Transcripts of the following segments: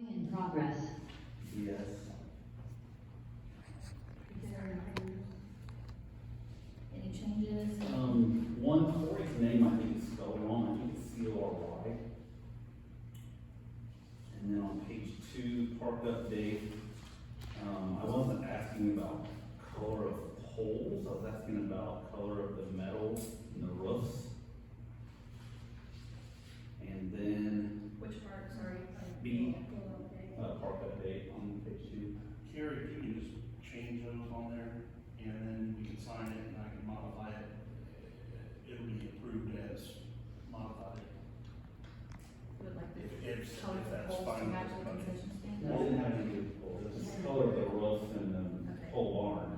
In progress. Yes. Is there any changes? One, Corey's name I think is spelled wrong, I think it's C-O-R-Y. And then on page 2, park update, I wasn't asking about color of poles, I was asking about color of the metal in the roofs. And then, Which part, sorry? B. Park update on page 2. Carrie, if you can just change those on there, and then we can sign it, and I can modify it. It'll be approved as modified. Would like the If color that's poles to fine. match the concession stand? No, it didn't have to do with poles, it's just the color of the roof and the Okay. pole barn.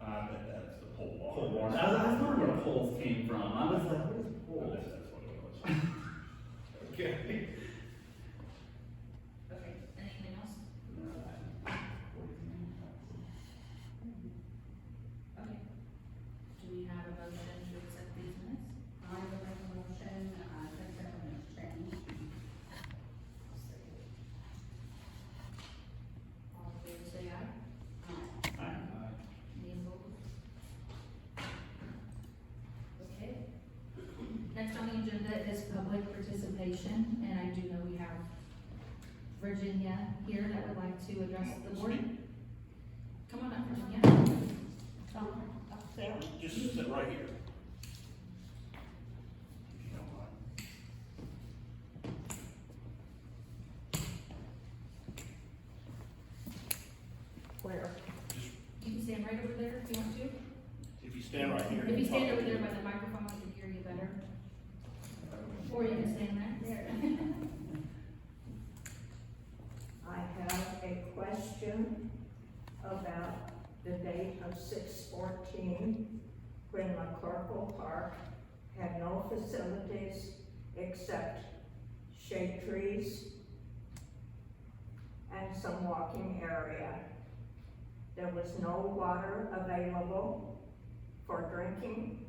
That's the pole barn. Pole barn, I was wondering where poles came from, I was like, what is poles? That's what it was. Okay. Okay, anything else? Okay. Do we have a motion to accept these minutes? I will make a motion, consent minutes change. All in favor, say aye. Any opposed? Okay. Next on the agenda is public participation, and I do know we have Virginia here that would like to address the board. Come on up, Virginia. Up there. Just sit right here. If you don't mind. Where? You can stand right over there if you want to. If you stand right here. If you stand over there by the microphone, we can hear you better. Or you can stand there. I have a question about the date of 6/14, when McCorkle Park had no facilities except shade trees and some walking area. There was no water available for drinking.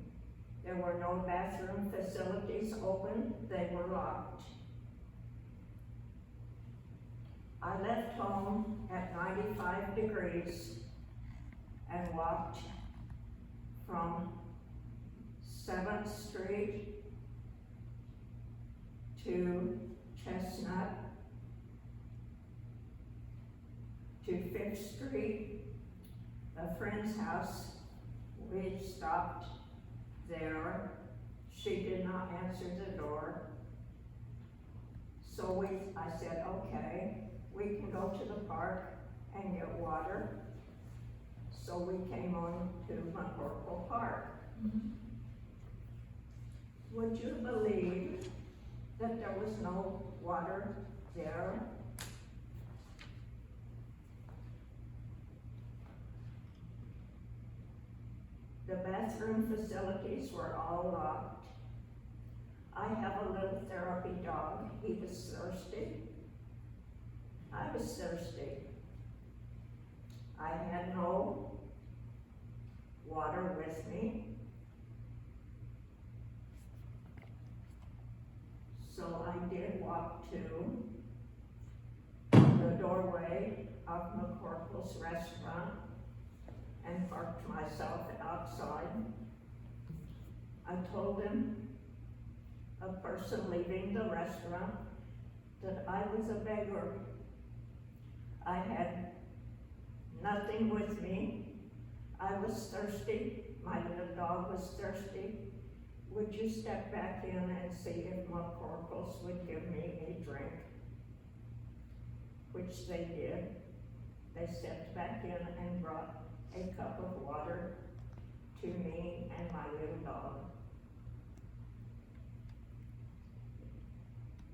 There were no bathroom facilities open, they were locked. I left home at 95 degrees and walked from 7th Street to Chestnut to 5th Street, a friend's house. We stopped there. She did not answer the door. So I said, okay, we can go to the park and get water. So we came on to McCorkle Park. Would you believe that there was no water there? The bathroom facilities were all locked. I have a little therapy dog. He was thirsty. I was thirsty. I had no water with me. So I did walk to the doorway of McCorkle's restaurant and parked myself outside. I told him, a person leaving the restaurant, that I was a beggar. I had nothing with me. I was thirsty. My little dog was thirsty. Would you step back in and see if McCorkle's would give me a drink? Which they did. They stepped back in and brought a cup of water to me and my little dog.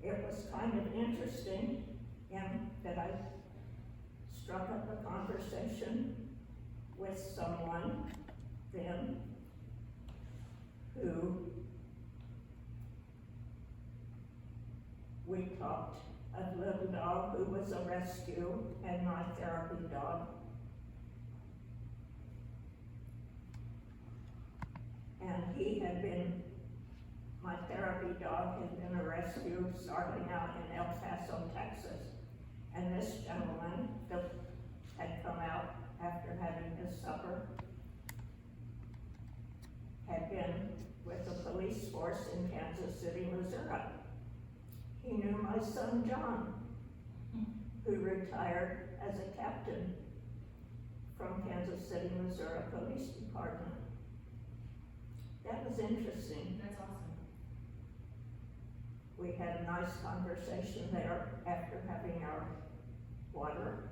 It was kind of interesting that I struck up a conversation with someone then who we talked, a little dog who was a rescue and my therapy dog. And he had been, my therapy dog had been a rescue starting out in El Paso, Texas. And this gentleman, Phil, had come out after having his supper, had been with the police force in Kansas City, Missouri. He knew my son John, who retired as a captain from Kansas City, Missouri Police Department. That was interesting. That's awesome. We had a nice conversation there after having our water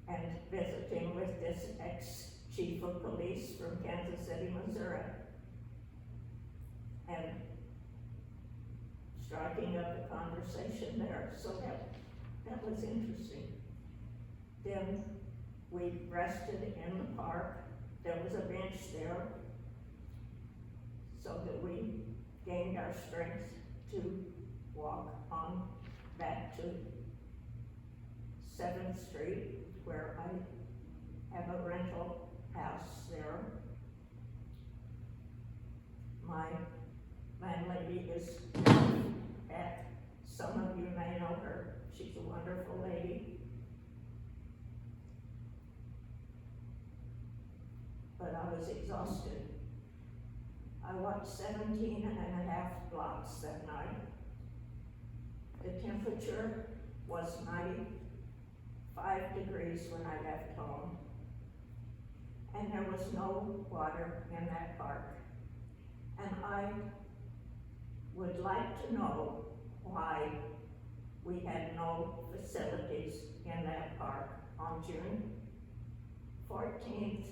and visiting with this ex-chief of police from Kansas City, Missouri. And striking up a conversation there, so that was interesting. Then we rested in the park. There was a bench there so that we gained our strength to walk on back to 7th Street, where I have a rental house there. My landlady is at, some of you may know her, she's a wonderful lady. But I was exhausted. I walked 17 and a half blocks that night. The temperature was 95 degrees when I left home. And there was no water in that park. And I would like to know why we had no facilities in that park on June 14th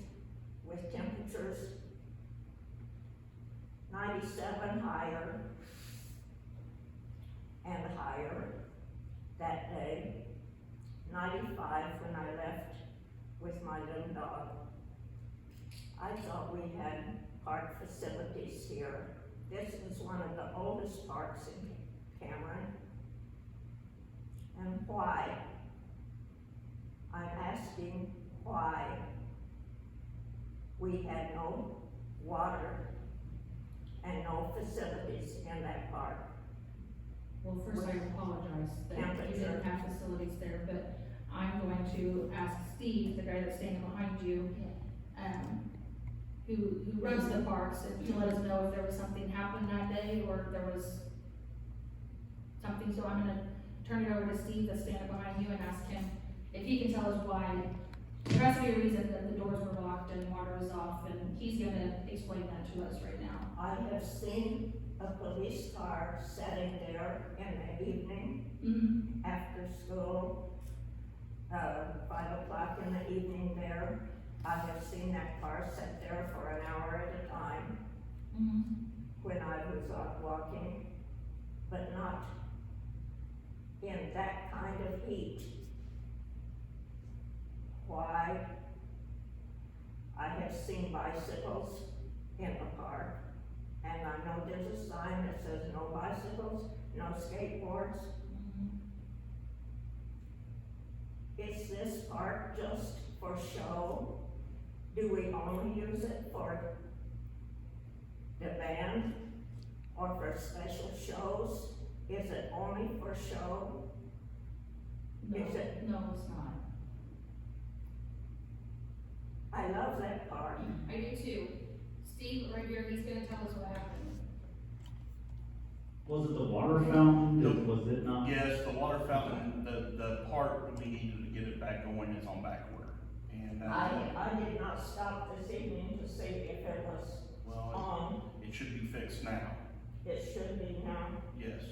with temperatures 97 higher and higher that day, 95 when I left with my little dog. I thought we had park facilities here. This is one of the oldest parks in Cameron. And why? I'm asking why we had no water and no facilities in that park. Well, first I apologize that you didn't have facilities there, but I'm going to ask Steve, the guy that's standing behind you, who runs the parks, and to let us know if there was something happened that day, or if there was something, so I'm gonna turn it over to Steve that's standing behind you and ask him if he can tell us why. There has to be a reason that the doors were locked and water was off, and he's gonna explain that to us right now. I have seen a police car sitting there in the evening Mm-hmm. after school, 5 o'clock in the evening there. I have seen that car sit there for an hour at a time Mm-hmm. when I was out walking, but not in that kind of heat. Why? I have seen bicycles in the park, and I know there's a sign that says no bicycles, no skateboards. Is this park just for show? Do we only use it for the band or for special shows? Is it only for show? No, Is it? no, it's not. I love that park. I do too. Steve, right here, he's gonna tell us what happened. Was it the water fountain? Was it not? Yes, the water fountain, the part we needed to get it back going is on back order. And, I did not stop this evening to see if it was well, on. it should be fixed now, It should be now. yes.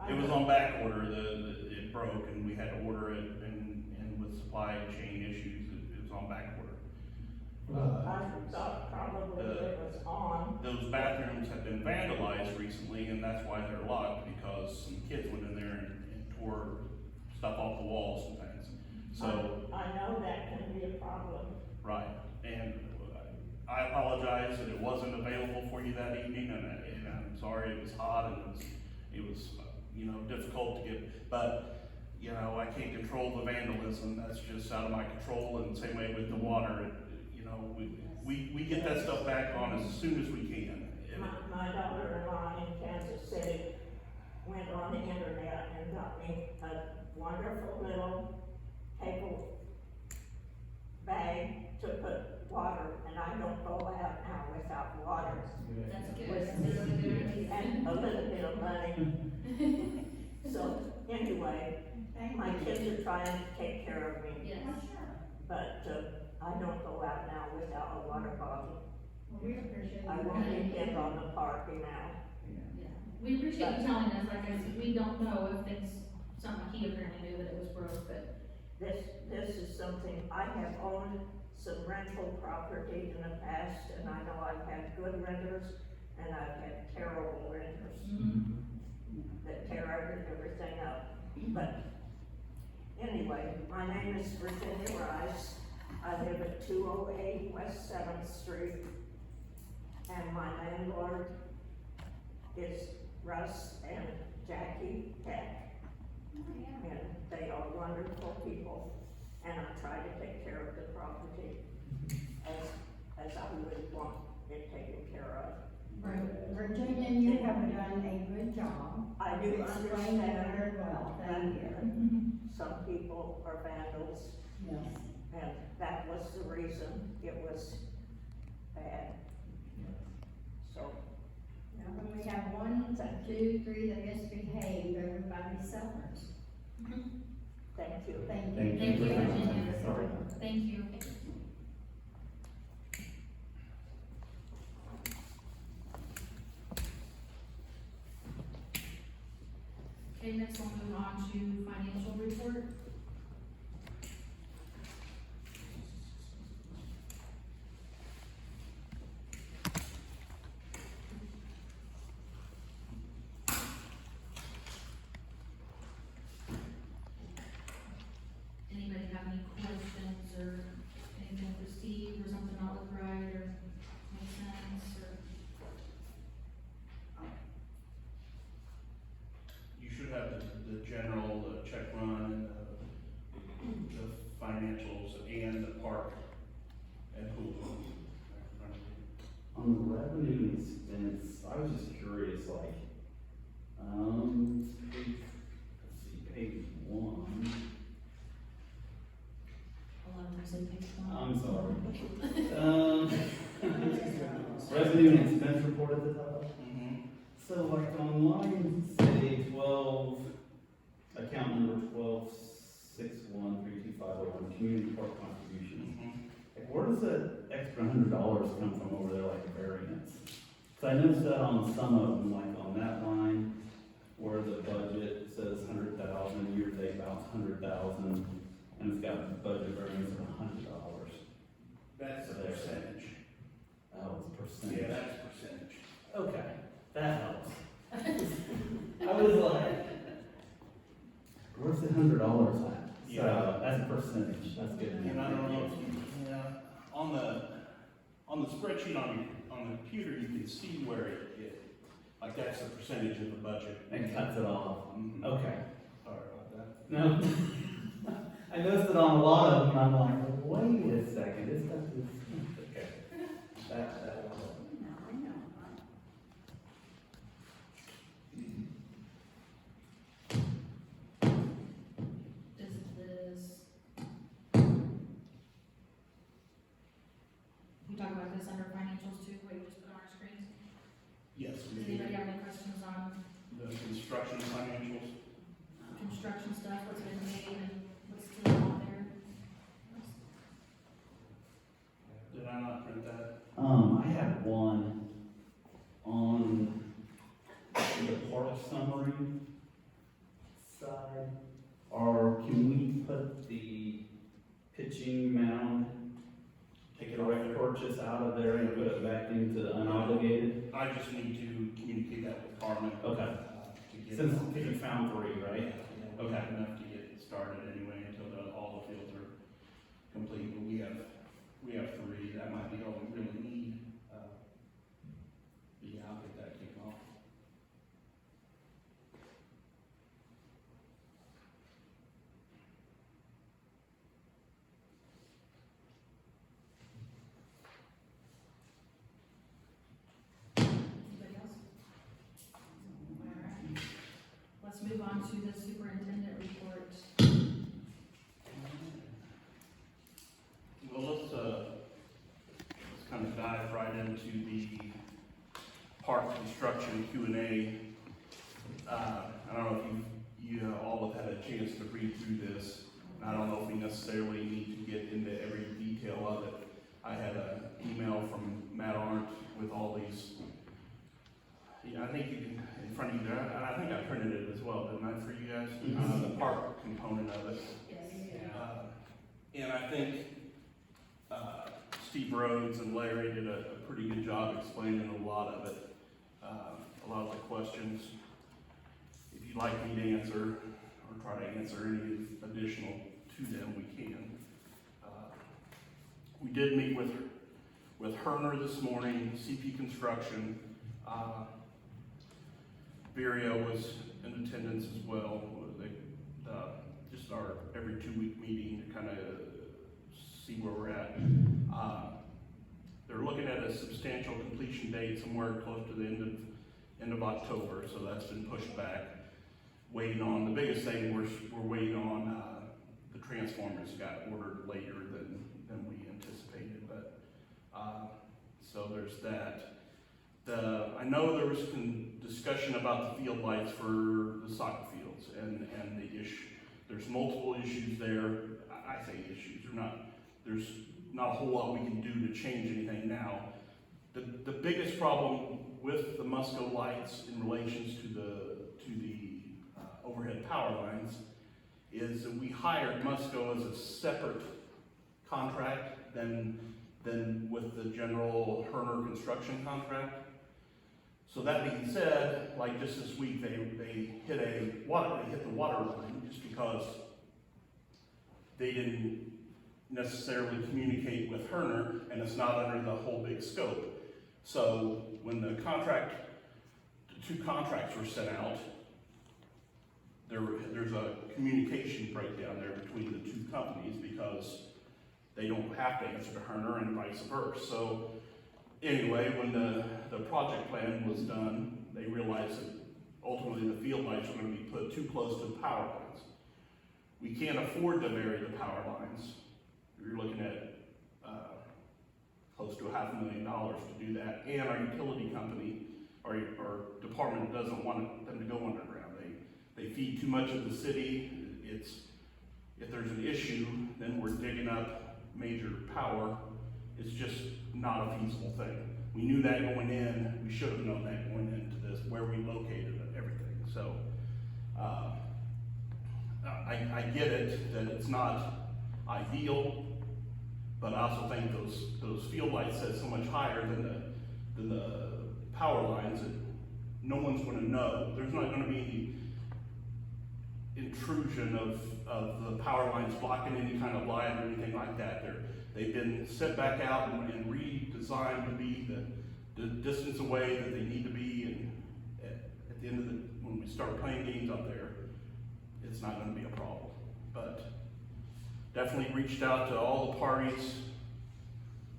It was on back order, it broke and we had to order it and with supply chain issues, it was on back order. I thought probably it was on. Those bathrooms have been vandalized recently and that's why they're locked, because some kids went in there and tore stuff off the walls and things. So, I know that can be a problem. right, and I apologize that it wasn't available for you that evening, and I'm sorry it was hot and it was, you know, difficult to get, but, you know, I can't control the vandalism, that's just out of my control, and same way with the water, you know, we get that stuff back on as soon as we can. My daughter-in-law in Kansas City went on the internet and got me a wonderful little paper bag to put water, and I don't go out now without water. That's good, that's a really good idea. And a little bit of money. So, anyway, my kids are trying to take care of me, Yes. but, I don't go out now without a water bottle. We appreciate I won't depend on the parking now. Yeah, we appreciate you telling us, like I said, we don't know if things, something he apparently knew that it was broke, but. This is something, I have owned some rental property in the past, and I know I've had good renters, and I've had terrible renters that tear everything up. But anyway, my name is Virginia Rice. I live at 208 West 7th Street, and my landlord is Russ and Jackie Peck. And they are wonderful people, and I try to take care of the property as I would want it taken care of. Virginia, you have done a good job. I do Explained it understand very well, thank you. that some people are vandals, Yes. and that was the reason it was bad. So, Now, when we have 1, 2, 3 that misbehave, everybody suffers. thank you. Thank you. Thank Thank you, for that. Virginia. Sorry. Thank you. Okay, next we'll move on to financial report. Anybody have any questions or anything for Steve or something not look right or make sense or? You should have the general, check run and the financials and the park and who. On the revenue and expense, I was just curious, like, page, let's see, page 1. Hold on, I said page one. I'm sorry. Revenue and expense report at the top. So like on line, say 12, account number 12613251, community park contributions. Like, where does that extra $100 come from over there, like a variance? So I noticed that on some of them, like on that line, where the budget says 100,000, year-to-date balance 100,000, and it's got a budget variance of $100. That's a percentage. Oh, it's percentage. Yeah, that's percentage. Okay, that helps. I was like, where's the $100 at? Yeah. So, that's a percentage, that's good. And I don't know if you, on the spreadsheet on the computer, you can see where like that's the percentage of the budget. And cuts it off. Mhm. Okay. Sorry about that. No. I noticed it on a lot of them, and I'm like, wait a second, it's got this, okay. That was I know. Is this? We talk about this under financials too, what you just put on our screens? Yes, Does we anybody do. have any questions on The construction financials. construction stuff, what's been made and what's still out there? Did I not print that? I had one on the park summary side, or can we put the pitching mound, Take it direct off purchase out of there and put it back into unobligated? there. I just need to communicate that with Carmen. Okay. To get. Since you found 3, right? Yeah, we have enough to get started anyway until all the fields are complete, but we have 3, that might be all we really need. Yeah, I'll get that kicked off. Anybody else? Alright. Let's move on to the superintendent report. Well, let's kind of dive right into the park construction Q&A. I don't know if you all have had a chance to read through this. I don't know if we necessarily need to get into every detail of it. I had an email from Matt Arndt with all these. I think you can, in front of you there, and I think I printed it as well, didn't I, for you guys? The park component of it. And I think Steve Rhodes and Larry did a pretty good job explaining a lot of it, a lot of the questions. If you'd like me to answer, or try to answer any additional to them, we can. We did meet with Herner this morning, CP Construction. Vireo was in attendance as well. They, just our every 2-week meeting to kind of see where we're at. They're looking at a substantial completion date somewhere close to the end of October, so that's been pushed back. Waiting on, the biggest thing we're waiting on, the transformers got ordered later than we anticipated, but so there's that. I know there was some discussion about the field lights for the soccer fields and the issue. There's multiple issues there. I say issues. There's not a whole lot we can do to change anything now. The biggest problem with the Musco lights in relations to the overhead power lines is that we hired Musco as a separate contract than with the general Herner construction contract. So that being said, like just this week, they hit the water line just because they didn't necessarily communicate with Herner, and it's not under the whole big scope. So when the 2 contracts were sent out, there's a communication breakdown there between the 2 companies because they don't have to answer to Herner and vice versa. So anyway, when the project plan was done, they realized that ultimately the field lights were going to be put too close to the power lines. We can't afford to vary the power lines. You're looking at close to $500,000 to do that, and our utility company, our department doesn't want them to go underground. They feed too much of the city. If there's an issue, then we're digging up major power. It's just not a feasible thing. We knew that going in. We should have known that going into this, where we located everything. So I get it that it's not ideal, but I also think those field lights set so much higher than the power lines that no one's going to know. There's not going to be any intrusion of the power lines blocking any kind of light or anything like that. They've been set back out and redesigned to be the distance away that they need to be, and at the end of when we start playing games up there, it's not going to be a problem. But definitely reached out to all the parties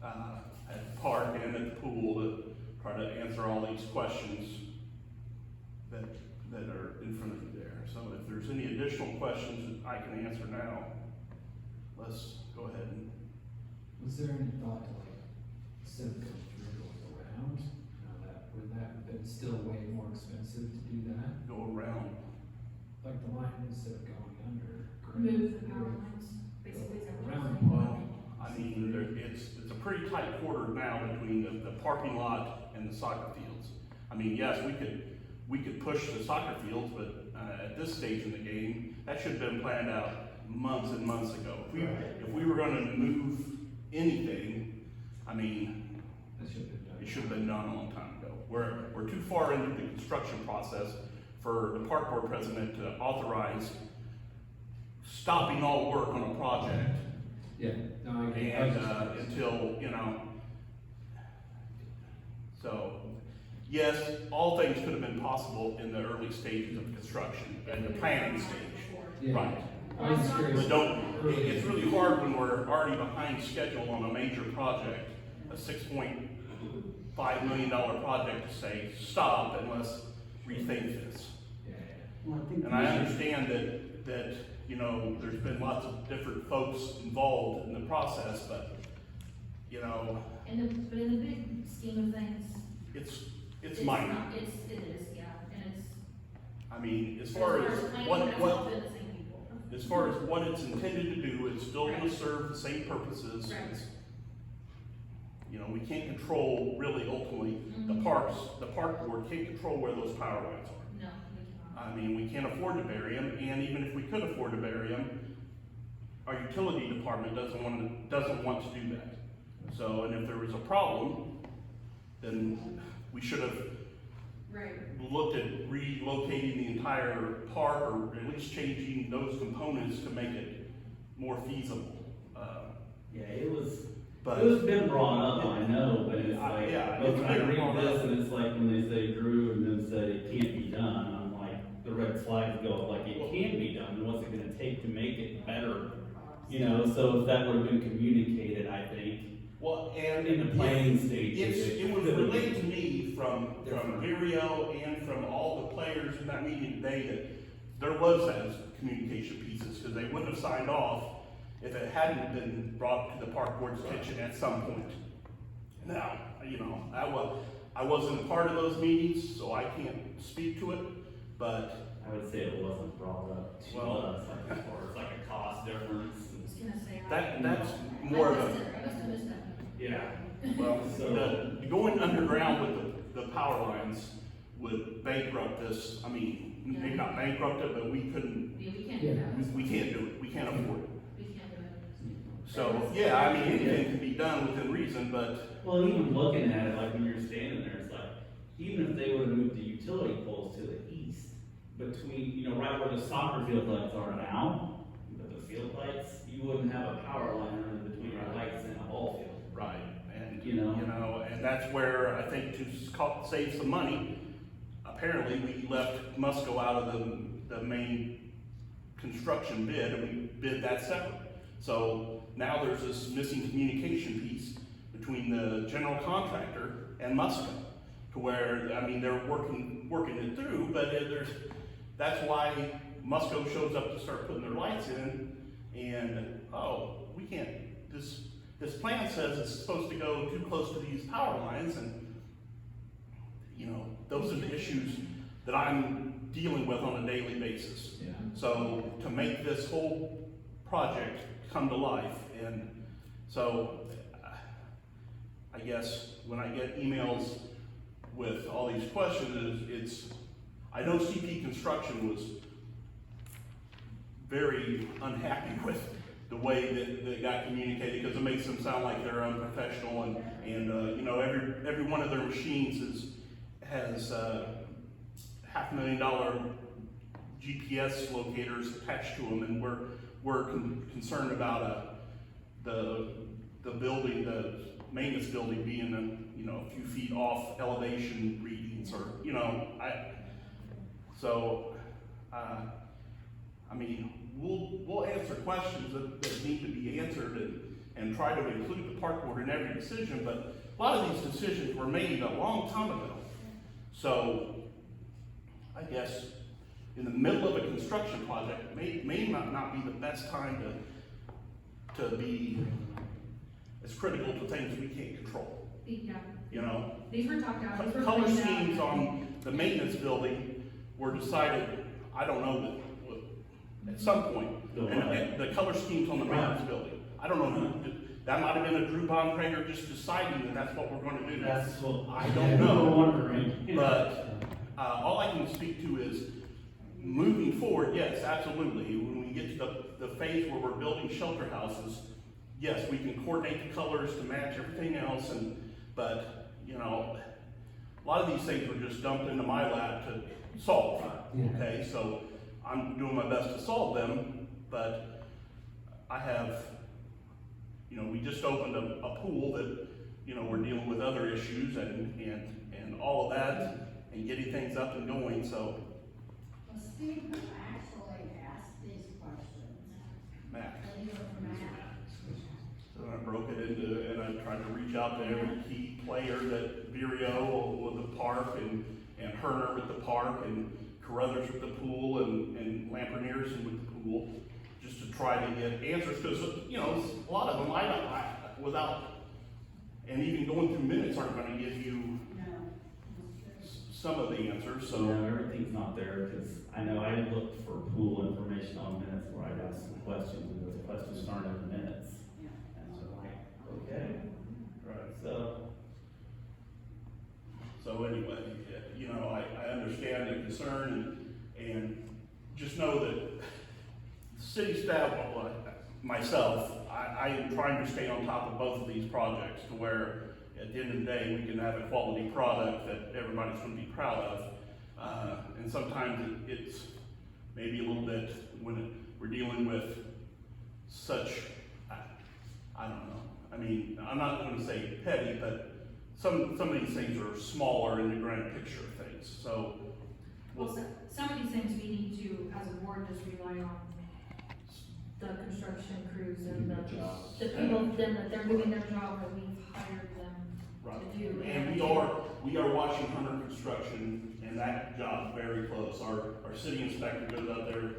at the park and at the pool to try to answer all these questions that are in front of you there. So if there's any additional questions that I can answer now, let's go ahead and. Was there any thought to instead of going through, going around? Would that have been still way more expensive to do that? Go around. Like the line instead of going under. Move the power lines, basically. is that what you're Around. saying? Well, I mean, it's a pretty tight quarter now between the parking lot and the soccer fields. I mean, yes, we could push the soccer fields, but at this stage in the game, that should have been planned out months and months ago. If we were going to move anything, I mean, That should have been done. it should have been done a long time ago. We're too far into the construction process for the park board president to authorize stopping all work on a project. Yeah, no, I get And until, so, yes, all things could have been possible in the early stages of construction and the planning stage. Yeah. Right. I was just curious. But it's really hard when we're already behind schedule on a major project, a $6.5 million project, to say, stop and let's rethink this. Yeah, Well, I think And I understand that, you know, there's been lots of different folks involved in the process, but, you know, But in the big scheme of things. it's minor. not- it is, yeah, and it's. I mean, as far as planning, what, that's all been the same people. as far as what it's intended to do, it's still gonna serve the same purposes. Right. It's- You know, we can't control really ultimately, the Mhm. park board can't control where those power lines are. No, we cannot. I mean, we can't afford to bury them, and even if we could afford to bury them, our utility department doesn't want to do that. So, and if there was a problem, then we should have Right. looked at relocating the entire park, or at least changing those components to make it more feasible. Yeah, it was But been brought up, I know, but it's like, Yeah, but it's when I been brought read this, up. and it's like when they say Drew, and then said it can't be done, I'm like, the red flags go up, like, it can be done, what's it gonna take to make it better? You know, so if that would've been communicated, I think, well, and in the planning stages. it was relayed to me from Virio and from all the players in that meeting today that there was those communication pieces, because they wouldn't have signed off if it hadn't been brought to the park board's attention at some point. Now, you know, I wasn't a part of those meetings, so I can't speak to it, but, I would say it wasn't brought up to Well- us, like, as far as like a cost difference, I was gonna say. that's more of I a, must have missed that. yeah. well, So- the going underground with the power lines would bankrupt this. I mean, maybe not bankrupt it, but we couldn't, Yeah, we can't do that. we can't do it, we can't afford it. We can't do it. So, yeah, I mean, anything can be done within reason, but, Well, even looking at it, like when you're standing there, it's like, even if they would've moved the utility poles to the east, between, you know, right where the soccer field lights are now, but the field lights, you wouldn't have a power line running between your lights and a ball field. right, and, You know? and that's where I think to save some money, apparently we left Musco out of the main construction bid, and we bid that separate. So now there's this missing communication piece between the general contractor and Musco, to where, I mean, they're working it through, but that's why Musco shows up to start putting their lights in, and, oh, we can't, this plan says it's supposed to go too close to these power lines, and, you know, those are the issues that I'm dealing with on a daily basis. Yeah. So, to make this whole project come to life, and so, I guess when I get emails with all these questions, I know CP Construction was very unhappy with the way that it got communicated, because it makes them sound like they're unprofessional, and you know, every one of their machines has $500,000 GPS locators attached to them, and we're concerned about the building, the maintenance building being a few feet off elevation readings, or, you know, I mean, we'll answer questions that need to be answered, and try to include the park board in every decision, but a lot of these decisions were made a long time ago. So, I guess, in the middle of a construction project, may not be the best time to be as critical to things we can't control, Yeah, you know? these were talked out, these were Color planned out. schemes on the maintenance building were decided, I don't know, at some point. The what? And the color schemes on the maintenance building, I don't know who, that might have been a Drew Bontrager just deciding that that's what we're gonna do. That's what I don't know. We're wondering. But, all I can speak to is, moving forward, yes, absolutely, when we get to the phase where we're building shelter houses, yes, we can coordinate the colors to match everything else, but, you know, a lot of these things were just dumped into my lap to solve, Yeah. okay? So, I'm doing my best to solve them, but I have, you know, we just opened a pool that, you know, we're dealing with other issues and all of that, and getting things up and going, so, Well, Steve actually asked these questions. Matt. And you were from Matt. So I broke it into, and I tried to reach out to every key player that Virio with the park, and Herner with the park, and Carruthers with the pool and Lamperneerson with the pool, just to try to get answers, because, you know, a lot of them, without, and even going through minutes aren't gonna give you some of the answers, So so. everything's not there, because I know I looked for pool information on minutes where I'd ask some questions, and those questions aren't in the minutes. And I'm like, okay, Right. So anyway, you know, I understand the concern and just know that city staff, well, myself, I am trying to stay on top of both of these projects to where at the end of the day, we can have a quality product that everybody's gonna be proud of. And sometimes it's maybe a little bit when we're dealing with such, I don't know. I mean, I'm not gonna say petty, but some of these things are smaller in the grand picture of things, so. Well, some of these things we need to, as a board, just rely on the construction crews and Doing their jobs. the people, them, that they're doing their job, that we've hired them Right. to do. And we are watching Hunter Construction, and that job's very close. Our city inspector goes out there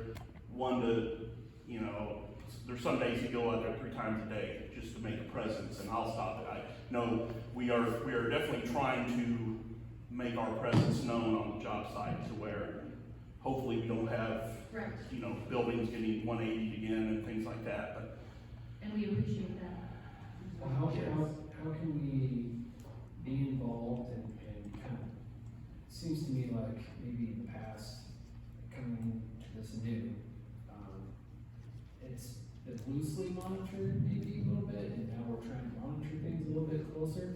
you know, there's some days he go out there 3 times a day just to make a presence, and I'll stop it. I know we are definitely trying to make our presence known on the job site to where hopefully we don't have, Right, you know, buildings getting 180 again and things like that, but and we appreciate that. Well, how can we be involved and kind of, it seems to me like maybe in the past, coming to this new, it's been loosely monitored maybe a little bit, and now we're trying to monitor things a little bit closer.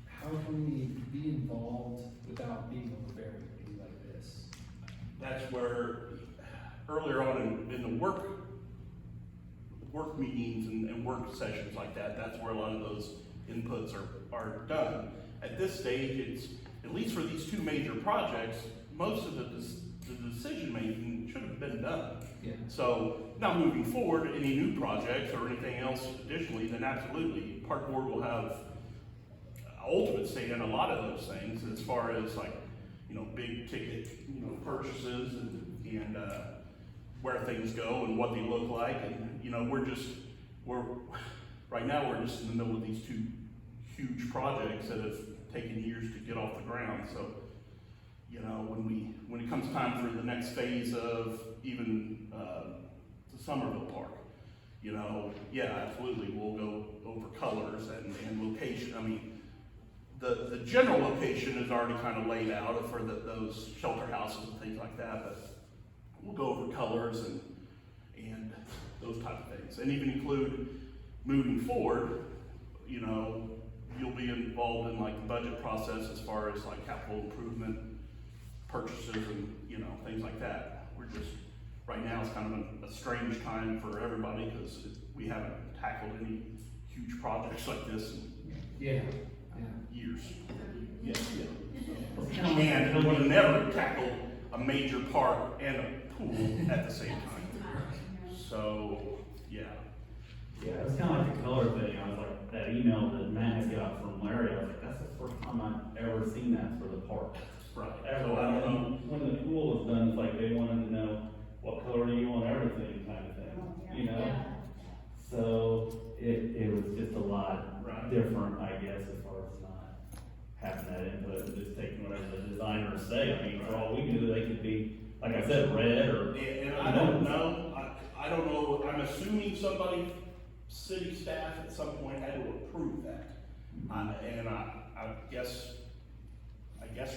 How can we be involved without being overbearing, maybe like this? that's where earlier on in the work meetings and work sessions like that, that's where a lot of those inputs are done. At this stage, it's, at least for these 2 major projects, most of the decision making should have been done. Yeah. So now moving forward, any new projects or anything else additionally, then absolutely, Park Board will have ultimate say in a lot of those things as far as like, you know, big ticket, you know, purchases and where things go and what they look like. And, you know, right now we're just in the middle of these 2 huge projects that have taken years to get off the ground. So, you know, when it comes time for the next phase of even the Somerville Park, you know, yeah, absolutely, we'll go over colors and location. I mean, the general location is already kind of laid out for those shelter houses and things like that, but we'll go over colors and those type of things, and even include moving forward, you know, you'll be involved in like the budget process as far as like capital improvement purchases and, you know, things like that. We're just, right now it's kind of a strange time for everybody because we haven't tackled any huge projects like this in years. Yeah, yeah. And we've never tackled a major park and a pool at the same time. So, yeah. Yeah, it was kind of like the color thing. I was like, that email that Matt had got from Larry, I was like, that's the first time I've ever seen that for the park. Right. Ever. So I don't know. When the pool was done, it's like they wanted to know what color do you want everything kind of thing, you know? Yeah. So it was just a lot Right. different, I guess, as far as not having that input and just taking whatever the designers say. I mean, for all we knew, they could be, like I said, red or. And I don't know, I don't know, I'm assuming somebody, city staff at some point had to approve that. And I guess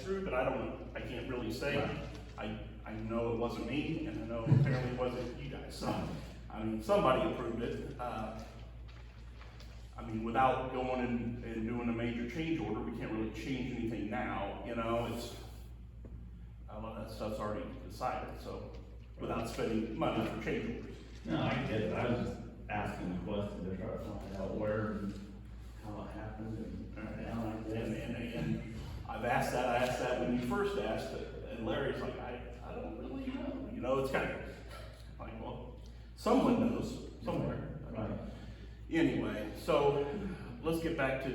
Drew, but I don't know, I can't really say. I know it wasn't me, and I know apparently it wasn't you guys, so, I mean, somebody approved it. I mean, without going and doing a major change order, we can't really change anything now, you know, a lot of that stuff's already decided, so, without spending money for change orders. No, I get it. I was just asking the question to try to find out where and how it happened and down like this. And I asked that when you first asked it, and Larry's like, I don't really know. You know, it's kind of like, well, someone knows somewhere. Right. Anyway, so let's get back to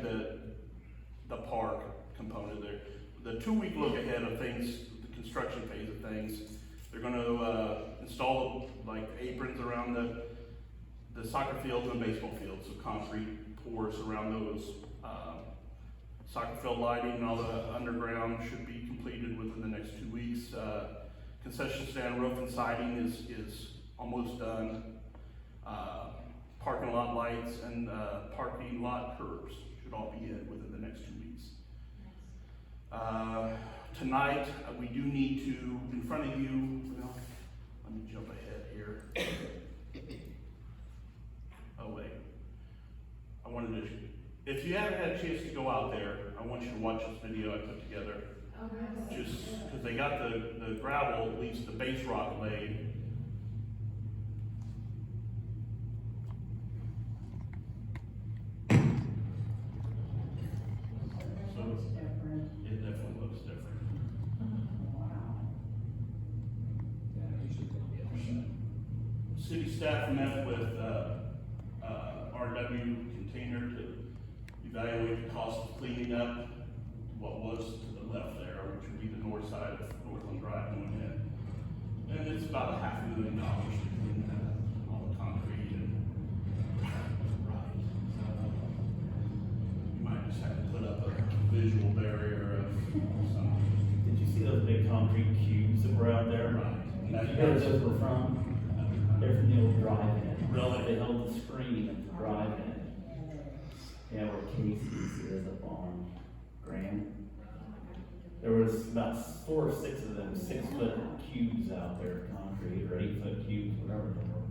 the park component there. The 2-week look ahead of things, the construction phase of things. They're gonna, install like aprons around the soccer fields and baseball fields, so concrete pours around those. Soccer field lighting and all the underground should be completed within the next 2 weeks. Concession stand roof and siding is almost done. Parking lot lights and, parking lot curbs should all be in within the next 2 weeks. Tonight, we do need to, in front of you, well, let me jump ahead here. Oh wait, I wanted to, if you haven't had a chance to go out there, I want you to watch this video I put together. Just, cause they got the gravel, at least the base rock laid. It definitely looks different. Yeah, usually they'll be upset. City staff met with, RW Container to evaluate the cost of cleaning up what was to the left there, which would be the north side of Northland Drive going in. And it's about $500,000 to clean that, all the concrete and, right. You might just have to put up a visual barrier of something. Did you see those big concrete cubes that were out there? Right. And You that- know where those were from? They're from the old drive-in. Really? They held the screen at the drive-in. Yeah, where Casey's is up on Grand. There was about 4 or 6 of them 6-foot cubes out there, concrete, or 8-foot cubes, whatever they were.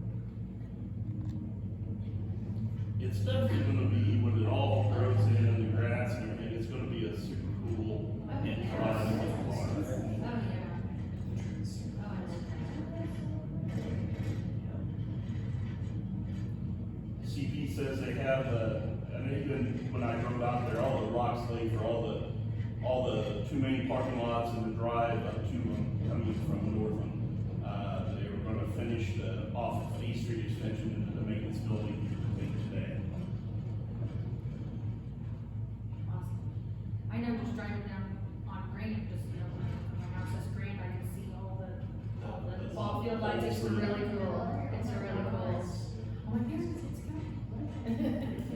It's definitely gonna be, when it all grows in, the grass and everything, it's gonna be a super cool environment. CP says they have, and even when I drove out there, all the rocks laid for all the 2 main parking lots and the drive up to them coming from Northland. They were gonna finish off of East Street extension into the maintenance building today. Awesome. I know just driving down on Grand, just, you know, when my house is Grand, I can see all the ball field lights, it's really cool, it's really cool. Oh my goodness, it's coming.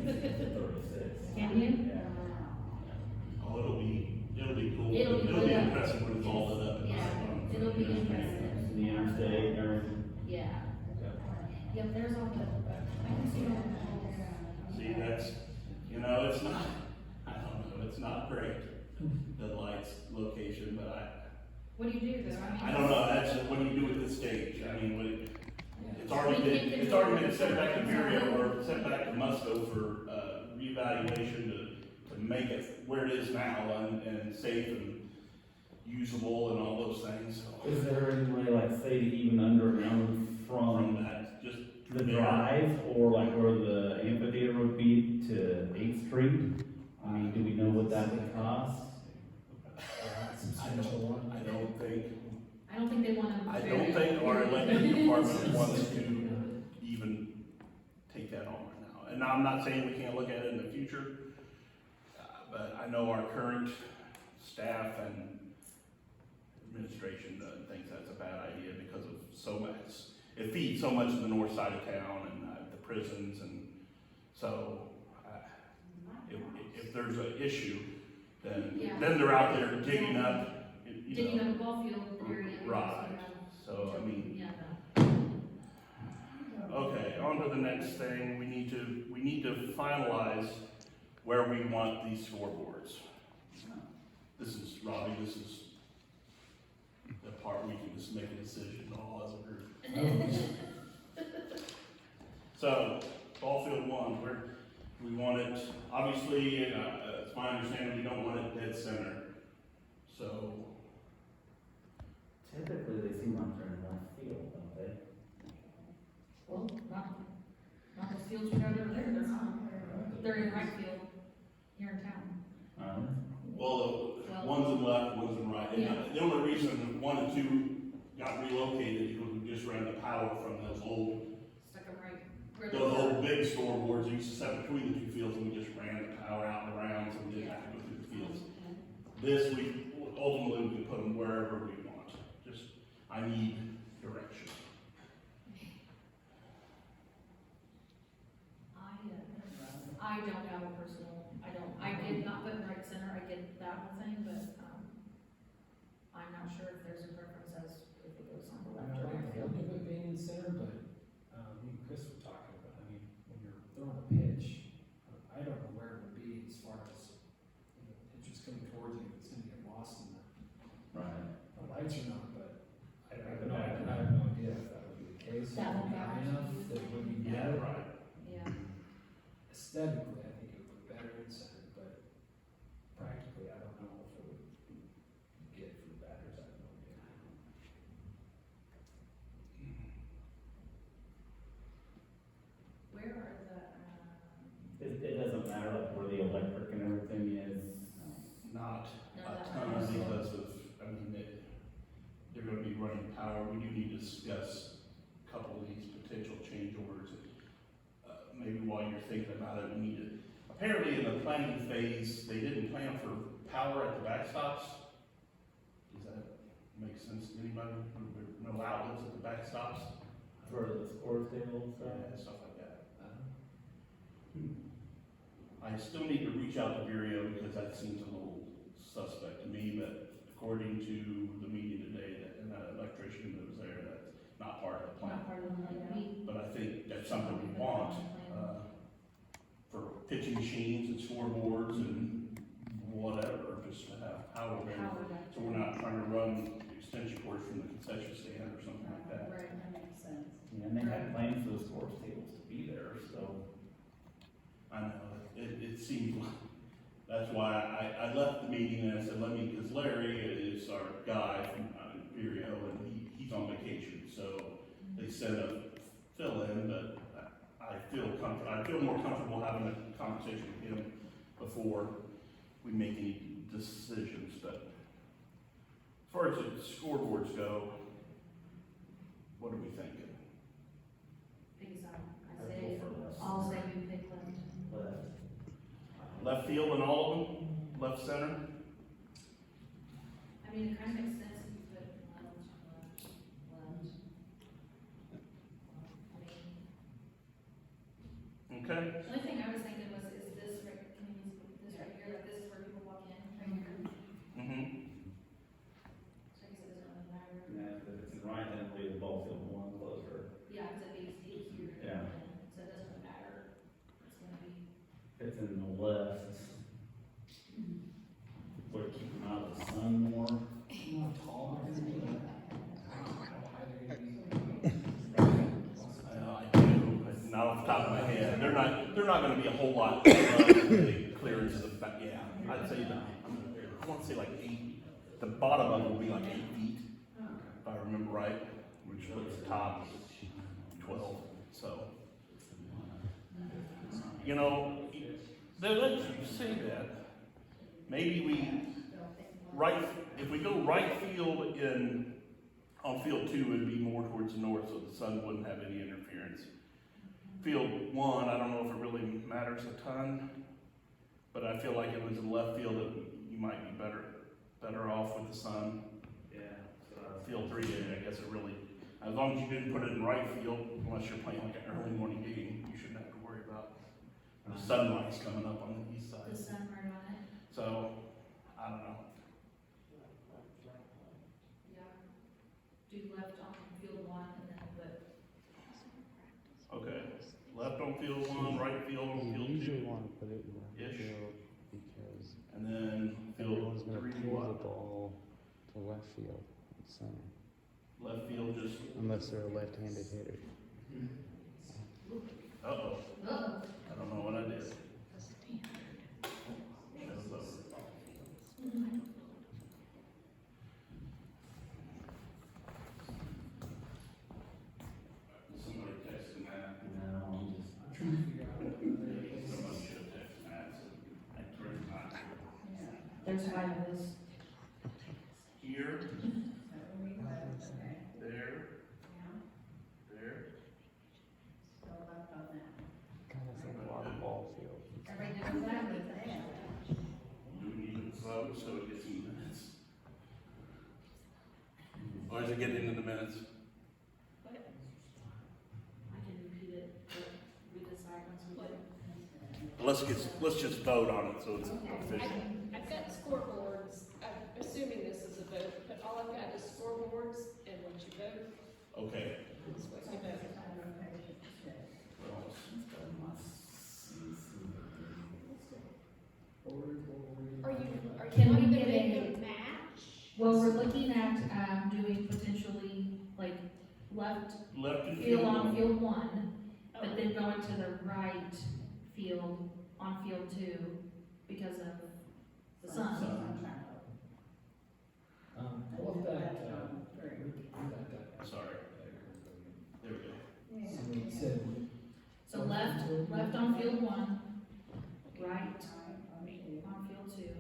36. Can you? Yeah. Oh, it'll be cool. It'll be lit up. impressive when it's all lit up. Yeah, it'll be impressive. The interstate and everything. Yeah. Yep, there's all the, I can see all the poles. See, that's, you know, it's not, I don't know, it's not great, the lights location, but What do you do though? I don't know, that's when you do it at this stage, I mean, when it's already We been, can't it's already been sent back to Muriel or sent back to Musco for, reevaluation to make it where it is now and safe and usable and all those things, so. Is there any way, like, say, to even underground From from that, just. the drive, or like where the amphitheater would be to 8th Street? I mean, do we know what that would cost? Substantial one. I don't think, I don't think they wanna. I don't think our elected department wants to even take that on right now. And I'm not saying we can't look at it in the future, but I know our current staff and administration thinks that's a bad idea because of so much. It feeds so much of the north side of town and the prisons, and so if there's an issue, then Yeah. they're out there digging up, you know. Digging up a ball field area. Right. So, I mean, Yeah. okay, on to the next thing, we need to finalize where we want these scoreboards. This is, Robbie, this is the part we can just make a decision all as a group. So, ball field 1, we want it, obviously, it's my understanding, we don't want it dead center. So, Typically, they seem like they're in left field, don't they? Well, not those fields you got over there, they're not. They're in right field, here in town. well, one's in left, one's in right. And Yeah. the only reason 1 and 2 got relocated is we just ran the power from those old Stuck them right where those they were. old big scoreboards we used to set between the 2 fields, and we just ran the power out and around, so we didn't have to go through the fields. This, we ultimately we can put them wherever we want. I need direction. I don't have a personal, I did not put right center, I get that whole thing, but, I'm not sure if there's a preference as if it goes on the I left or like right the field. look of it being in the center, but, me and Chris were talking about, I mean, when you're throwing a pitch, I don't know where it would be as far as, you know, the pitch is coming towards you, it's gonna get lost in Right. the lights or not, but I have no idea if that would be the case. That would be High enough that it would be Yeah, better. right. Yeah, Aesthetically, I think it would look better in center, but practically, I don't know if it would get for the batters, I have no idea. where are the, It doesn't matter like where the electric and everything is. Not No, a that ton matters. because of, I mean, they're gonna be running power. We do need to discuss a couple of these potential change orders. Maybe while you're thinking about it, we need to, apparently in the planning phase, they didn't plan for power at the backstops. Does that make sense to anybody? No outlets at the backstops? For the scores table and stuff. Yeah, stuff like that. I still need to reach out to Vireo because that seems a little suspect to me, but according to the meeting today, and that electrician that was there, that's not part of the plan. not part of the plan, we. But I think that's something we want, for pitching machines and scoreboards and whatever, just to have power available. So we're not trying to run extension cords from the concession stand or something like that. Right, that makes sense. Yeah, and they had plans for the scores tables to be there, so. I know, it seemed like, that's why I left the meeting and I said, because Larry is our guy from Vireo and he's on vacation, so they sent a fill in, but I feel more comfortable having a conversation with him before we make any decisions, but as far as the scoreboards go, what are we thinking? Because I I'd say, go for left I'll say center. you pick left. Left field in all of them, left center? I mean, it kind of makes sense if you put left. I mean, Okay. the only thing I was thinking was, is this right, can you use this right here, like this is where people walk in, right here? Mm-hmm. So I guess it doesn't really matter. Yeah, if it's right, then it'll be the ball field one closer. Yeah, because it be here. Yeah. So it doesn't matter. It's gonna be. If it's in the left, would keep them out of the sun more. How tall are they gonna be? How high they're gonna be? I do, but not off the top of my head. They're not gonna be a whole lot the clearance of the back, yeah. I'd say I want to say like 8, the bottom of it will be like 8 feet, if I remember right, which puts the top 12, so. You know, they let you say that. Maybe if we go right field on field 2, it'd be more towards the north, so the sun wouldn't have any interference. Field 1, I don't know if it really matters a ton, but I feel like if it was in left field, you might be better off with the sun. Yeah. Field 3, I guess it really, as long as you didn't put it in right field, unless you're playing like an early morning game, you shouldn't have to worry about the sunrise coming up on the east The side. sun right on it. So, I don't know. Yeah. Do left on field 1 and then put. Okay, left on field 1, right field on You field usually 2, want to put it in Ish. left field because and then field everyone's going 3, to pull the what? ball to left field, center, Left field just, unless they're a left-handed hitter. uh-oh, Uh-oh. I don't know what I did. Show's over. Somebody texting that. No, I'm just. I'm trying to figure out what they're. Somebody should have texted that. I tried not to. There's 5 of this. Here. There. There. Kind of think a lot of ball field. Everybody good with that? Do we need to vote so it gets even minutes? Or to get into the minutes. I can repeat it, but we decide once we get it. Let's just vote on it, so it's Okay. official. I've got scoreboards, I'm assuming this is a vote, but all I've got is scoreboards, and once you vote, Okay. is what you vote. Are you Can we wanting to get make a- a match? Well, we're looking at, doing potentially, like, left Left and field field. on field one, Oh, but then going to the right field on field two because of the sun. What if that, Sorry. There we go. so we said, So left on field one, right on field two.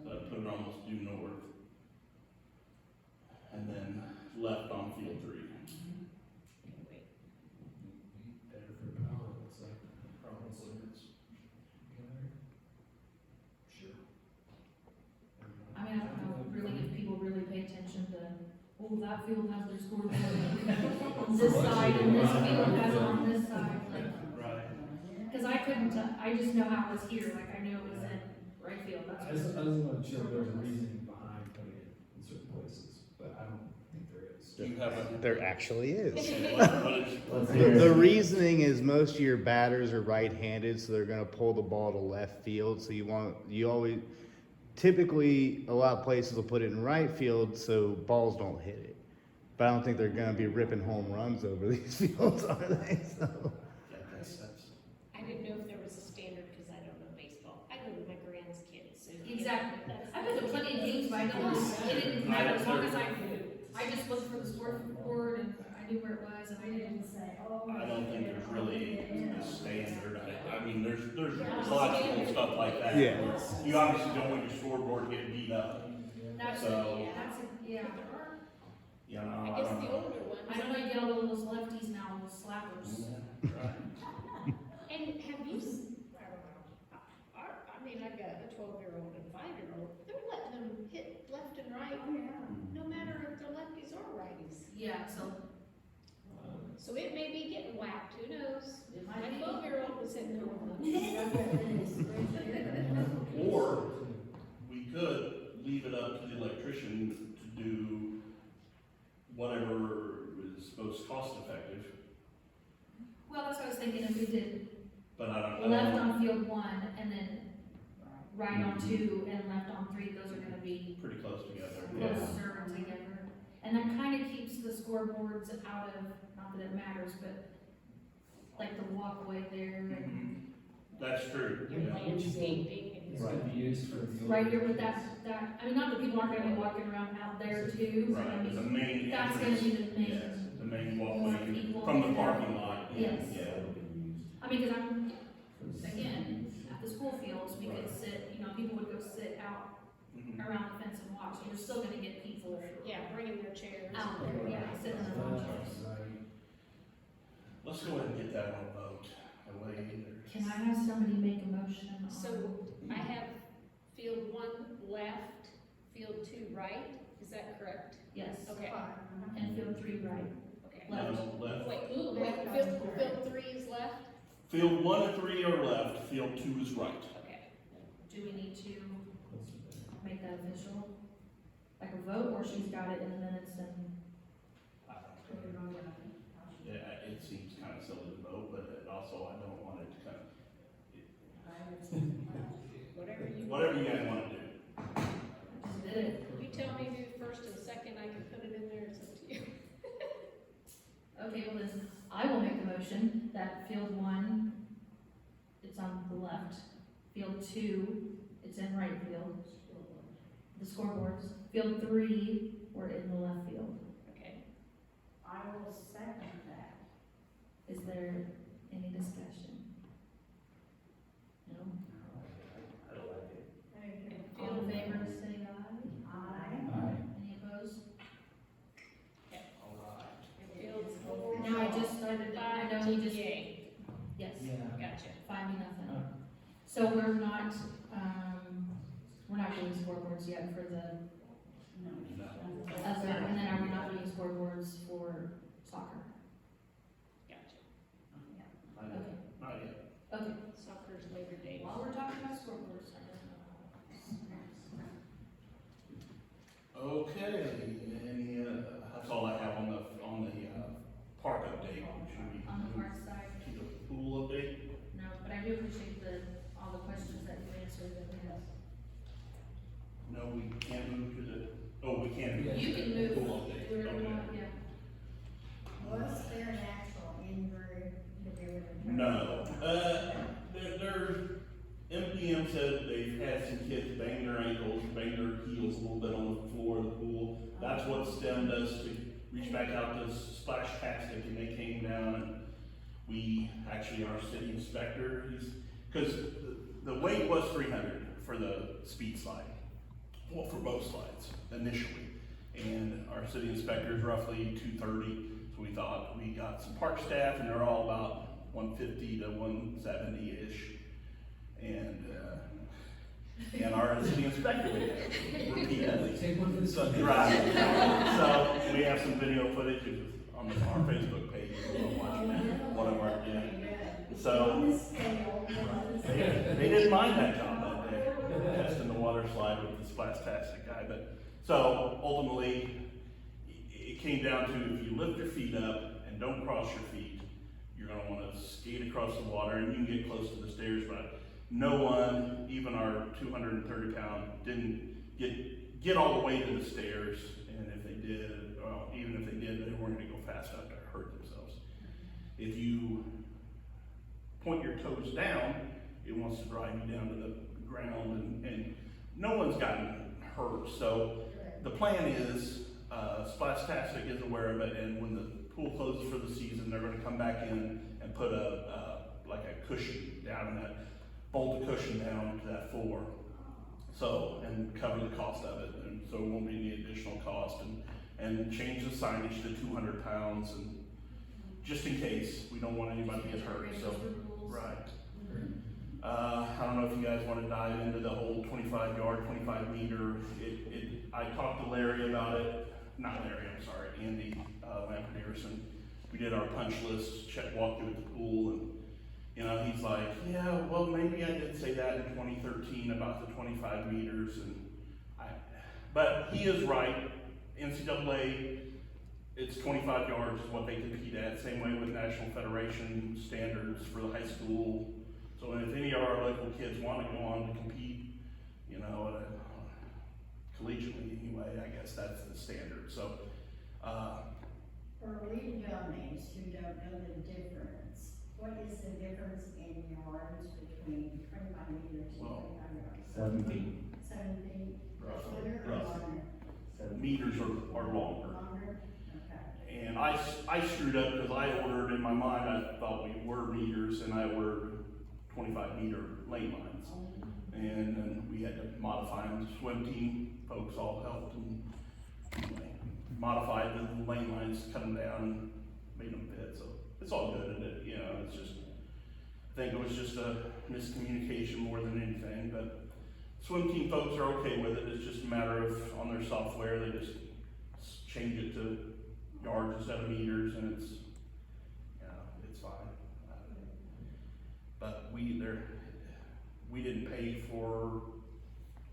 So I put it almost due north. And then left on field 3. wait. better for power, looks like. Sure. I mean, I don't know really if people really pay attention to, oh, that field has their scoreboard on this side and this field has it on this side, like, Right. cause I couldn't, I just know how it was here, like I knew it was in right field, I that's just, what. I wasn't sure if there was a reasoning behind putting it in certain places, but I don't think there is. Do you have a? There actually is. Let's The, hear the it. reasoning is most of your batters are right-handed, so they're gonna pull the ball to left field, so you always, typically, a lot of places will put it in right field, so balls don't hit it. But I don't think they're gonna be ripping home runs over these fields, are they? So, Yeah, that's. I didn't know if there was a standard, because I don't know baseball. I go with my grand's kids, so. Exactly. That's- I've been to plenty of games, but I know it didn't matter as long as I just looked for the scoreboard and I knew where it was and I didn't say, oh. I don't think there's really a standard. I mean, there's logical stuff like that. Yeah. You obviously don't want your scoreboard getting beat up. That's, So- yeah. You know, I guess the older ones. I don't know, you get all those lefties now, those slappers. Right. And have you, I don't know, I mean, I've got a 12-year-old and 5-year-old, they're letting them hit left and right, no matter if they're lefties or righties. Yeah, so So it may be getting whacked, who knows? it My might be. 12-year-old was hitting home runs. Or we could leave it up to the electrician to do whatever is most cost effective, Well, that's what I was thinking, if we did but I don't. left on field one and then right on two and left on three, those are gonna be Pretty close together. closer together. And that kinda keeps the scoreboards out of, not that it matters, but like the walkway there and Mhm. That's true, Your yeah. landscaping and. It's gonna be used for the. right here with that, I mean, not that people aren't gonna be walking around out there too, but I Right, the mean, main that's gonna entrance, be the main. yes, the main More walkway people from the in there. parking lot. Yes. Yeah. I mean, cause I'm, again, at the school fields, we could sit, you know, people would go sit out Mhm. around the fence and watch, you're still gonna get people Yeah, bringing their chairs. out there, yeah, sitting in the lawn. Let's go ahead and get that on a vote. That way there's- Can I have somebody make a motion on? So I have field 1 left, field 2 right, is that correct? Yes, Okay, and field three right. okay. Left. No, left. Wait, field 3 is left? Field 1 and 3 are left, field 2 is right. Okay. Do we need to make that official? Like a vote, or she's got it in the minutes and? Yeah, it seems kind of silly to vote, but also I don't want it to kind of, whatever you guys want to do. Just did it. You tell me who first and second, I can put it in there, it's up to you. Okay, well then, I will make the motion that field one, it's on the left. Field two, it's in right field. The scoreboards. Field three, we're in the left field. Okay. I will second that. Is there any discussion? No? All in favor, say aye. Aye. Any opposed? All right. Fields 4. No, I just started, I know we just, Yay. yes, Yeah. Gotcha. 5-0. So we're not doing scoreboards yet for the Okay, and then are we not doing scoreboards for soccer? Gotcha. Not Okay, yet. Not yet. okay. Soccer's Labor Day. While we're talking about scoreboards, I don't know. Okay, any, that's all I have on the, park update. Should we On the move park side, to the pool update? no, but I do appreciate all the questions that you answered that we have. No, we can't move to the, oh, we can. You can move, do Pool update, whatever you okay. want, yeah. Was there an actual injury that they were? No, MPM said they've had some kids bang their ankles, bang their heels a little bit on the floor of the pool. That's what stemmed us to reach back out to Splash Tastic, and they came down and we, actually our city inspector, because the weight was 300 for the speed slide. Well, for both slides initially. And our city inspector is roughly 230. So we thought we got some park staff and they're all about 150 to 170-ish. And our city inspector repeatedly. Take one for the sun. Right. So we have some video footage on our Facebook page. We'll watch one of our, yeah. So On the scale, they didn't mind that job that day, testing the water slide with the Splash-tastic guy. But so ultimately, it came down to if you lift your feet up and don't cross your feet, you're going to want to skate across the water, and you can get close to the stairs. But no one, even our 230-pound, didn't get all the way to the stairs. And if they did, well, even if they did, they weren't going to go fast enough to hurt themselves. If you point your toes down, it wants to drive you down to the ground, and no one's gotten hurt. So the plan is, Splash-tastic is aware of it, and when the pool closes for the season, they're gonna come back in and put like a cushion down in that, bolt a cushion down to that floor. So, and cover the cost of it, and so it won't be any additional cost, and change the signage to 200 pounds, and just in case, we don't want anybody to get hurt, so, right. I don't know if you guys want to dive into the whole 25-yard, 25-meter. I talked to Larry about it, not Larry, I'm sorry, Andy Lamperson. We did our punch list, walked through the pool, and you know, he's like, yeah, well, maybe I did say that in 2013 about the 25 meters, but he is right. NCAA, it's 25 yards is what they compete at. Same way with National Federation standards for the high school. So if any of our local kids want to go on to compete, you know, collegiately anyway, I guess that's the standard. So, For lead dummies who don't know the difference, what is the difference in yards between 25 meters and Well, 25 yards? 7 feet. 7 feet? Roughly, Shorter or roughly. longer? meters are longer. Longer? Okay. And I screwed up because I ordered, in my mind, I thought we were meters, and I ordered 25 meter lane lines. And then we had to modify them. The swim team folks all helped and anyway, modified the lane lines, cut them down, and made them fit. So it's all good, and it, you know, it's just, I think it was just a miscommunication more than anything. But swim team folks are okay with it. It's just a matter of, on their software, they just change it to yards instead of meters, and it's, you know, it's fine. But we didn't pay for,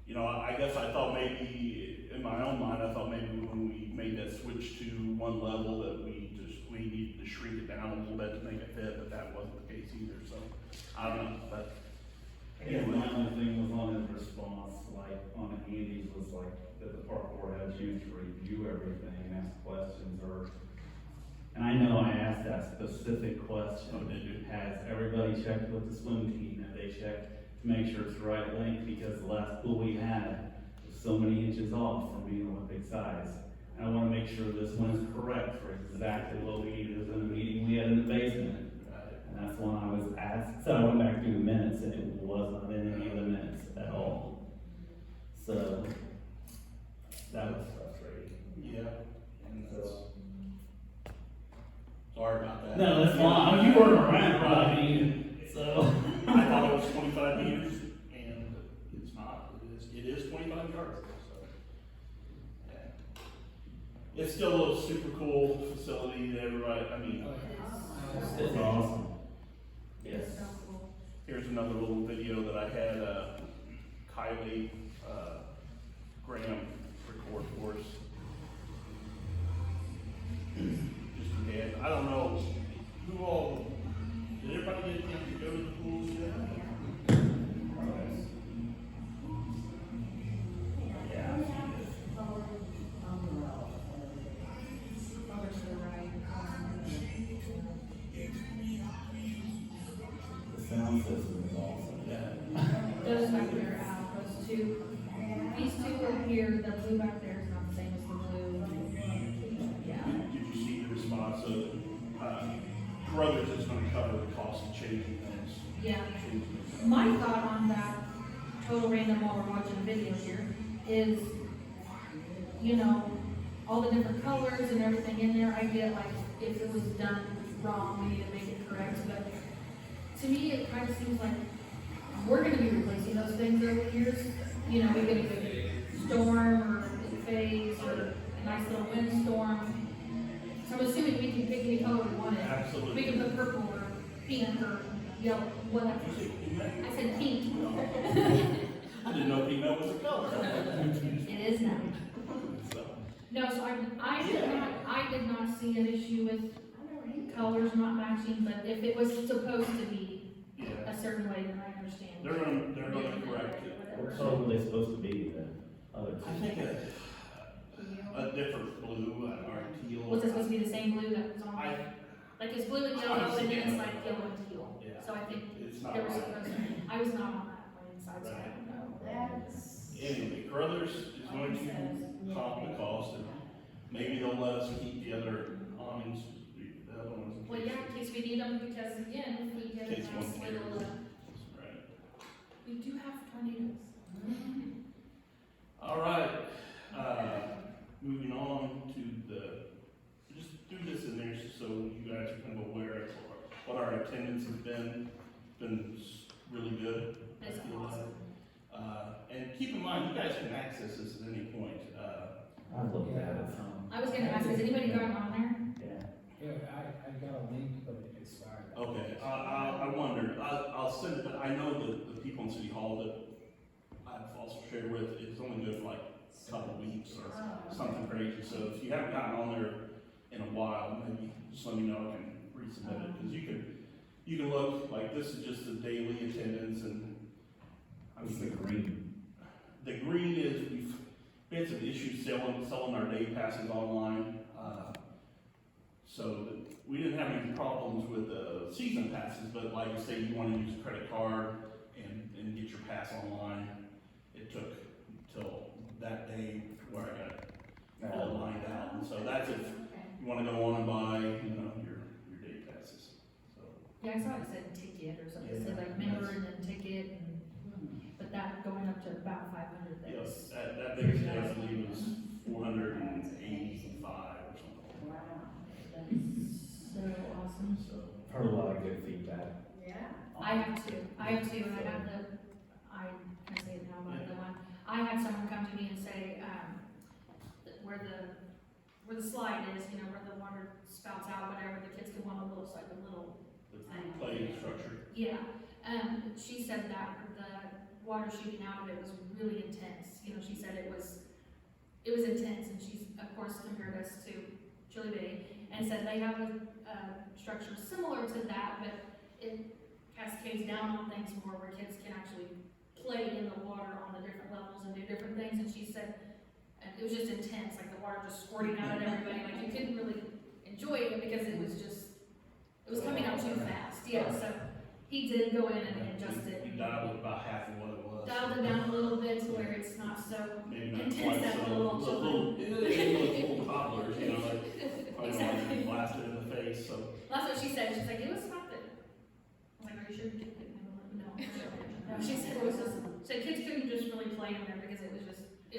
you know, I guess I thought maybe, in my own mind, I thought maybe when we made that switch to one level that we needed to shrink it down a little bit to make it fit, but that wasn't the case either, so, I don't know, but. Yeah, my only thing was on his response, like, on Andy's was like, that the park board had a chance to review everything, ask questions, and I know I asked that specific question. Oh, did you? Has everybody checked with the swim team, that they checked to make sure it's the right length, because the last pool we had was so many inches off from being Olympic size. And I wanna make sure this one is correct for exactly what we needed in the meeting we had in the basement. And that's when I was asked, so I went back through the minutes, and it was not in any of the minutes at all. So, that was frustrating. Yeah, and that's, sorry about that. No, that's fine, you weren't around, I mean, so. I thought it was 25 meters, and it's not, it is 25 yards, so. Yeah. it's still a super cool facility that everybody, I mean, It's awesome. Yes. It's so cool. here's another little video that I had, Kylie, Graham record for us. Just again, I don't know who all, did everybody get a chance to go to the pools yet? Yeah. Over to the right. The sound system is awesome. Yeah. Those back there, those two, these two are here, the blue back there is not the same as the blue. Yeah. Did you see the response of, Carruthers is gonna cover the cost of changing things? Yeah. My thought on that, total random while we're watching a video here, is, you know, all the different colors and everything in there, I get like, if it was done wrong, we need to make it correct, but to me, it kind of seems like we're gonna be replacing those things over the years. You know, we get a good storm or a phase or a nice little windstorm. So I'm assuming we can pick any color we wanted. Absolutely. We can put purple or pink or yellow, whatever. You see, pigment? I said pink. I didn't know pigment was a color. It is now. So, No, so I did not see an issue with colors not matching, but if it was supposed to be yeah, a certain way, then I understand. they're gonna correct it. What color were they supposed to be then? Other I think a different blue or teal. Was it supposed to be the same blue that was on? I, Like it's blue and yellow, and then it's like yellow and teal. Yeah. So I think it's not there was right. supposed to, I was not on that one inside, so I don't know. That's. Anyway, Carruthers is going to comp the cost, and maybe they'll let us keep the other awnings, the other ones. Well, yeah, in case we need them, because again, if we get a Case nice one little, Right. we do have tornadoes. All right, moving on to just do this in there so you guys are kind of aware of what our attendance has been. It's been really good. I It's feel like. awesome. And keep in mind, you guys can access this at any point. I looked at it. I was gonna ask, has anybody gotten on there? Yeah. Yeah, I got a link, but it expired. Okay, I wondered, I'll send it, I know the people in City Hall that I've also shared with, it's only good for like a couple weeks or something crazy, so if you haven't gotten on there in a while, maybe just let me know, I can resubmit it, because you can look, like, this is just the daily attendance, and What's the green? the green is, we've had some issues selling our day passes online, so we didn't have any problems with the season passes, but like I say, you wanna use a credit card and get your pass online. It took till that day where I got it all lined out, and so that's if you wanna go on and buy, you know, your day passes, so. Yeah, I saw it said ticket or something, it said like Yeah. member and then ticket, and, but that going up to about 500, Yes, that's. that biggest day, I believe, was 485 or something, Wow. So awesome. so. Heard a lot of good feedback. Yeah. I have two, and I have the, I can say it now, but the one, I had someone come to me and say, where the slide is, you know, where the water spouts out, whatever, the kids can want a little, it's like a little, The play structure. yeah. She said that the water shooting out of it was really intense, you know, she said it was intense, and she's, of course, compared us to Chili Bay, and said they have a structure similar to that, but it cascades down on things more where kids can actually play in the water on the different levels and do different things, and she said, it was just intense, like the water just squirting out at everybody, like you couldn't really enjoy it because it was coming out too fast, yeah, so he did go in and adjust it. We dialed it about half of what it was. Dialed it down a little bit to where it's not so, Maybe not intense quite that so, little the children. little toddlers, you know, like, I don't want to Exactly. get blasted in the face, so. that's what she said, she's like, it was something. I'm like, are you sure you did it? No, no, she said it was just, so kids couldn't just really play in there because it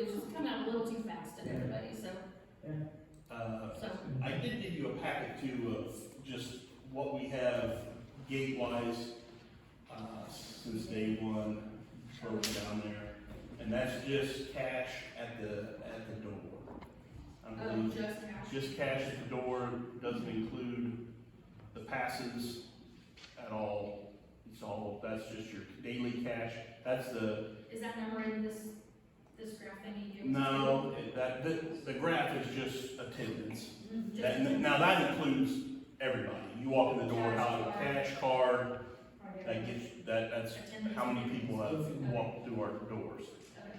was just coming out a little too fast at everybody, so, so. I did give you a packet too of just what we have gate-wise, since day one, broken down there. And that's just cash at the door. I Oh, believe. just cash? Just cash at the door, doesn't include the passes at all. It's all, that's just your daily cash. That's the, Is that number in this graph that you give? no, the graph is just attendance. Just Now that includes everybody. You walk in the door, how a cash card, that gets, that's how many people have walked through our doors. Okay.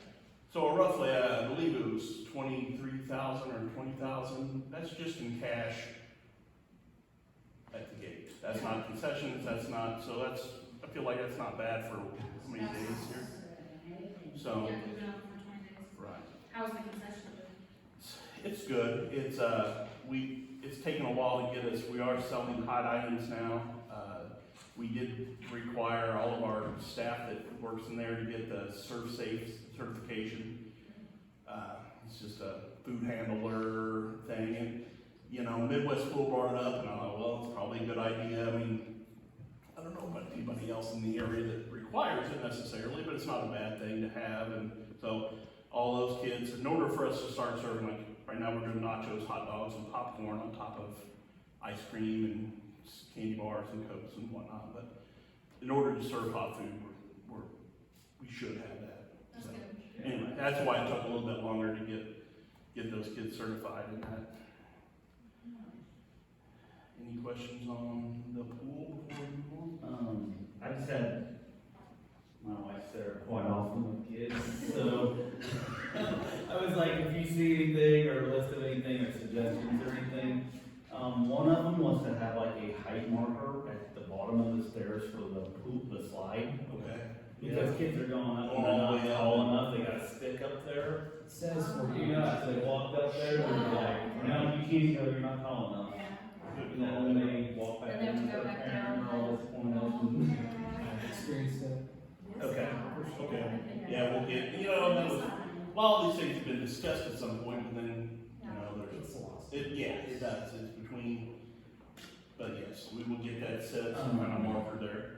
So roughly, I believe it was 23,000 or 20,000, that's just in cash at the gate. That's not concessions, that's not, so that's, I feel like that's not bad for how many days here? So, Yeah, we've been open for 20 days. right. How's the concession doing? It's good, it's taken a while to get us, we are selling hot items now. We did require all of our staff that works in there to get the ServSafe certification. It's just a food handler thing, and, you know, Midwest School brought it up, and I thought, well, it's probably a good idea. I mean, I don't know about anybody else in the area that requires it necessarily, but it's not a bad thing to have, and so all those kids, in order for us to start serving, like, right now we're doing nachos, hot dogs, and popcorn on top of ice cream and candy bars and Cokes and whatnot, but in order to serve hot food, we should have that. That's So, good. anyway, that's why it took a little bit longer to get those kids certified in that. Any questions on the pool before we move on? I just had, my wife's there quite often with kids, so I was like, if you see anything or a list of anything or suggestions or anything, one of them was to have like a height marker at the bottom of the stairs for the pool, the slide. Okay. Because kids are going up and they're not tall enough, they got a stick up there. It says for You you, know, so they walked up there, and they're like, no, you can't go, you're not tall enough. Yeah. And then they walk back And then in, we go their back parent, down. and all this point out. I've experienced it. Okay, okay. Yeah, we'll get, you know, that was, well, all these things have been discussed at some point, but then, you know, there's, It's lost. it does, it's between, but yes, we will get that set, some kind of marker there.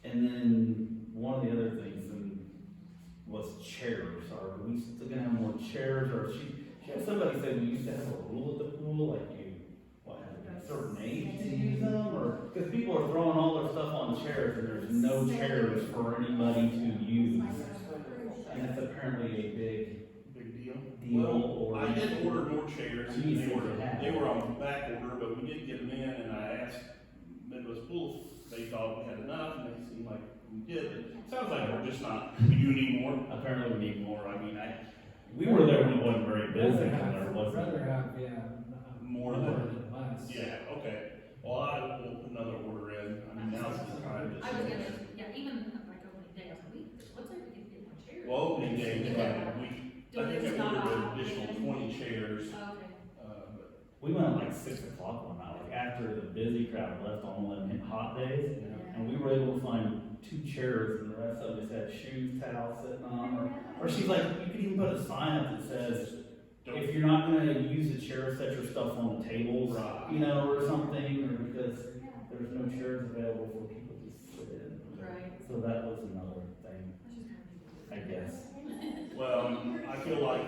And then one of the other things was chairs. Are we still gonna have more chairs, or somebody said we used to have a rule at the pool, like have a certain age to use them, or, because people are throwing all their stuff on chairs and there's no chairs for anybody to use. And that's apparently a big Big deal. deal, or. I did order more chairs, and You they said were, you had. they were on back order, but we did get them in, and I asked Midwest Pool if they thought we had enough, and they seemed like we did. It sounds like we're just not, we do need more. Apparently we need more. I mean, we were there when it wasn't very busy, and there I'd wasn't. rather have, yeah, More more than- than less. Yeah, okay. Well, I will put another order in. I mean, now's the time to. I was gonna, yeah, even like opening day, I was like, looks like we could get more chairs. Well, opening day, we, I think It's I not ordered on an additional weekend. 20 chairs, Okay. but, We went at like 6 o'clock one night, like after the busy crowd left on one of them hot days, and we were able to find 2 chairs, and the rest of us had shoes, towels sitting on, or she's like, you could even put a sign up that says, if you're not gonna use the chair, set your stuff on the tables, Right. you know, or something, or because there's no chairs available for people to sit in. Right. So that was another thing, I guess. well, I feel like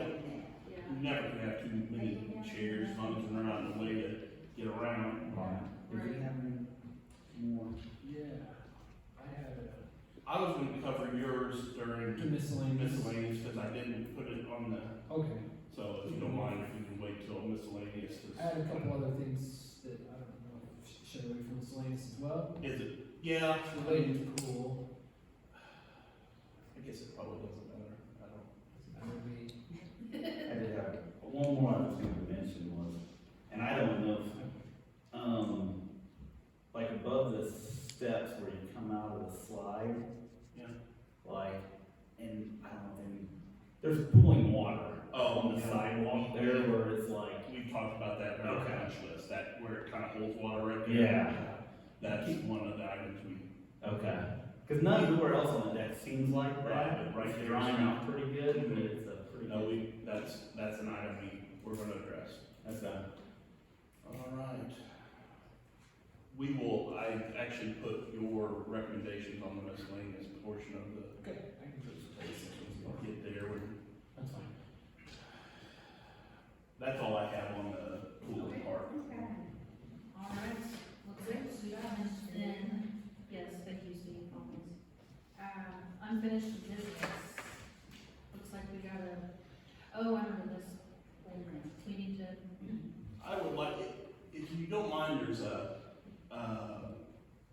Yeah. you never can have too many chairs, as long as they're not in the way to get around. Did we have any more? Yeah, I had I was gonna cover yours a during miscellaneous. miscellaneous, because I didn't put it on the, Okay, so if you don't mind, if you can wait till miscellaneous. 'Cause- I had a couple other things that I don't know, if should I wait for miscellaneous as well? Is it, yeah, It's related to pool, I guess it probably doesn't matter, I don't. that would be, I did have, one more I was gonna mention was, and I don't know if, like above the steps where you come out of the slide. Yeah. Like, and I don't think, there's pooling water Oh, on the okay. sidewalk there where it's like, We talked about that in our Okay. punch list, that where it kind of holds water right there. Yeah. That's one of the items we, okay. Cause nowhere else on the deck seems like Right, that. but right It's there drying is- out pretty good, but it's a pretty. no, that's an item we're gonna address. Okay. All right. I actually put your recommendations on the miscellaneous portion of the, okay, I can put some places. get there when. That's fine. that's all I have on the pool part. All right, looks like we then, yes, thank you, Steve, always. Unfinished business. Looks like we got oh, I remember this. We need to, I would like, if you don't mind, there's a,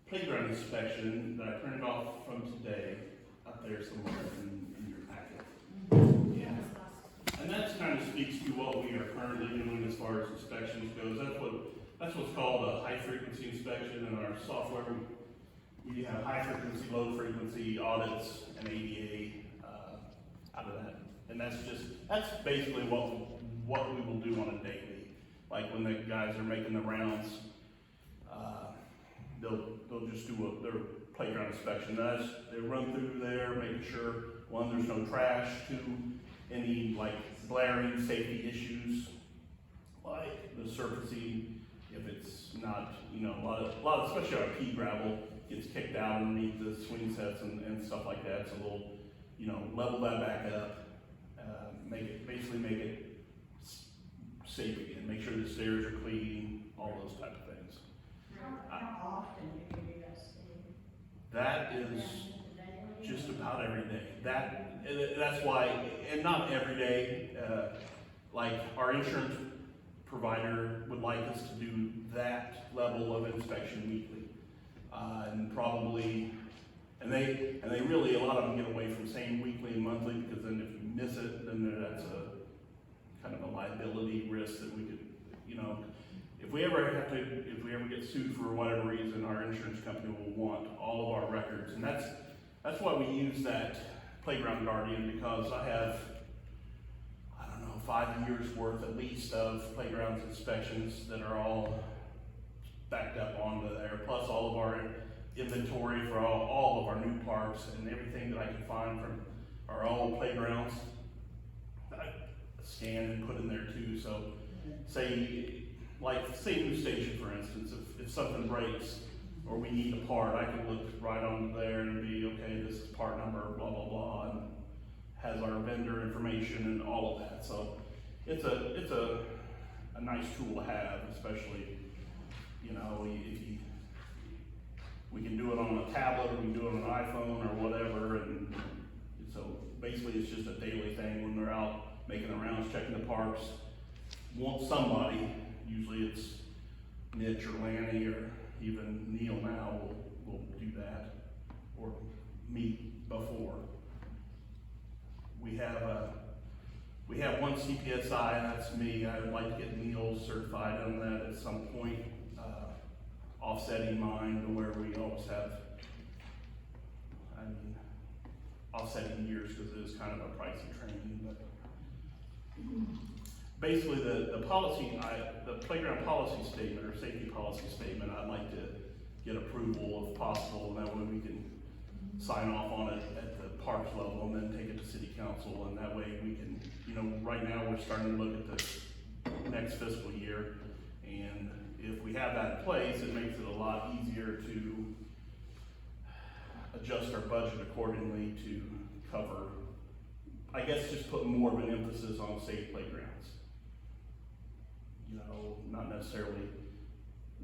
playground inspection that I printed off from today up there somewhere in your packet. Yeah. And that kind of speaks to what we are currently doing as far as inspections goes. That's what's called a high frequency inspection in our software. We have high frequency, low frequency audits and ADA, out of that. And that's basically what we will do on a daily. Like when the guys are making the rounds, they'll just do their playground inspection. They run through there, making sure, one, there's no trash, two, any like glaring safety issues, like the surfacing, if it's not, a lot of, especially our pea gravel gets kicked out underneath the swing sets and stuff like that, so we'll, level that back up, make it safe again, make sure the stairs are clean, all those type of things. How often do you do that, Steve? That is just about every day. That's why, and not every day, like our insurance provider would like us to do that level of inspection weekly. And probably, and they really, a lot of them get away from saying weekly and monthly, because then if you miss it, then that's a kind of a liability risk that we could, if we ever get sued for whatever reason, our insurance company will want all of our records. And that's why we use that Playground Guardian, because I have, 5 years worth at least of playground inspections that are all backed up onto there, plus all of our inventory for all of our new parks and everything that I can find from our old playgrounds. I scan and put in there too, so say New Station, for instance, if something breaks or we need a part, I can look right on there and be, okay, this is part number, blah, blah, blah, and has our vendor information and all of that. So it's a nice tool to have, especially, we can do it on a tablet, or we can do it on an iPhone or whatever, and so basically it's just a daily thing when they're out making the rounds, checking the parks. Want somebody, usually it's Mitch or Lanny or even Neil now will do that, or me before. We have one CPSI, and that's me. I would like to get Neil certified on that at some point, offsetting mine to where we always have, offsetting years, because it is kind of a pricey training, but basically the policy, the playground policy statement or safety policy statement, I'd like to get approval if possible, and that way we can sign off on it at the parks level and then take it to city council, and that way we can, right now we're starting to look at the next fiscal year, and if we have that in place, it makes it a lot easier to adjust our budget accordingly to cover, I guess, just put more of an emphasis on safe playgrounds. Not necessarily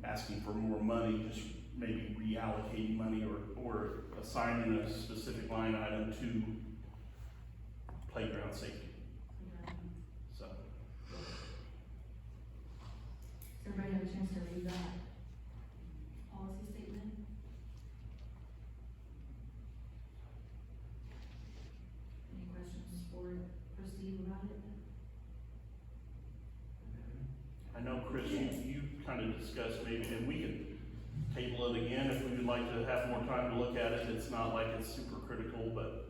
asking for more money, just maybe reallocating money or assigning a specific line item to playground safety. So. Does everybody have a chance to read that policy statement? Any questions for Steve about it? I know, Chris, you kind of discussed maybe, and we can table it again if we would like to have more time to look at it. It's not like it's super critical, but,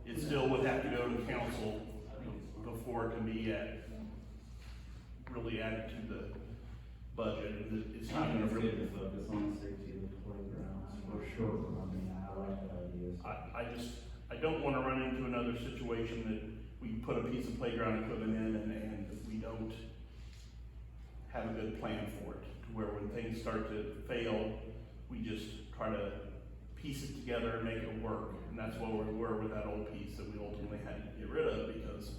it still would have to go to council before it can be really added to the budget. It's not gonna really. to focus on the safety of the playgrounds, for sure. I like that idea. I don't wanna run into another situation that we put a piece of playground equipment in and we don't have a good plan for it, to where when things start to fail, we just try to piece it together and make it work. And that's where we were with that old piece that we ultimately had to get rid of, because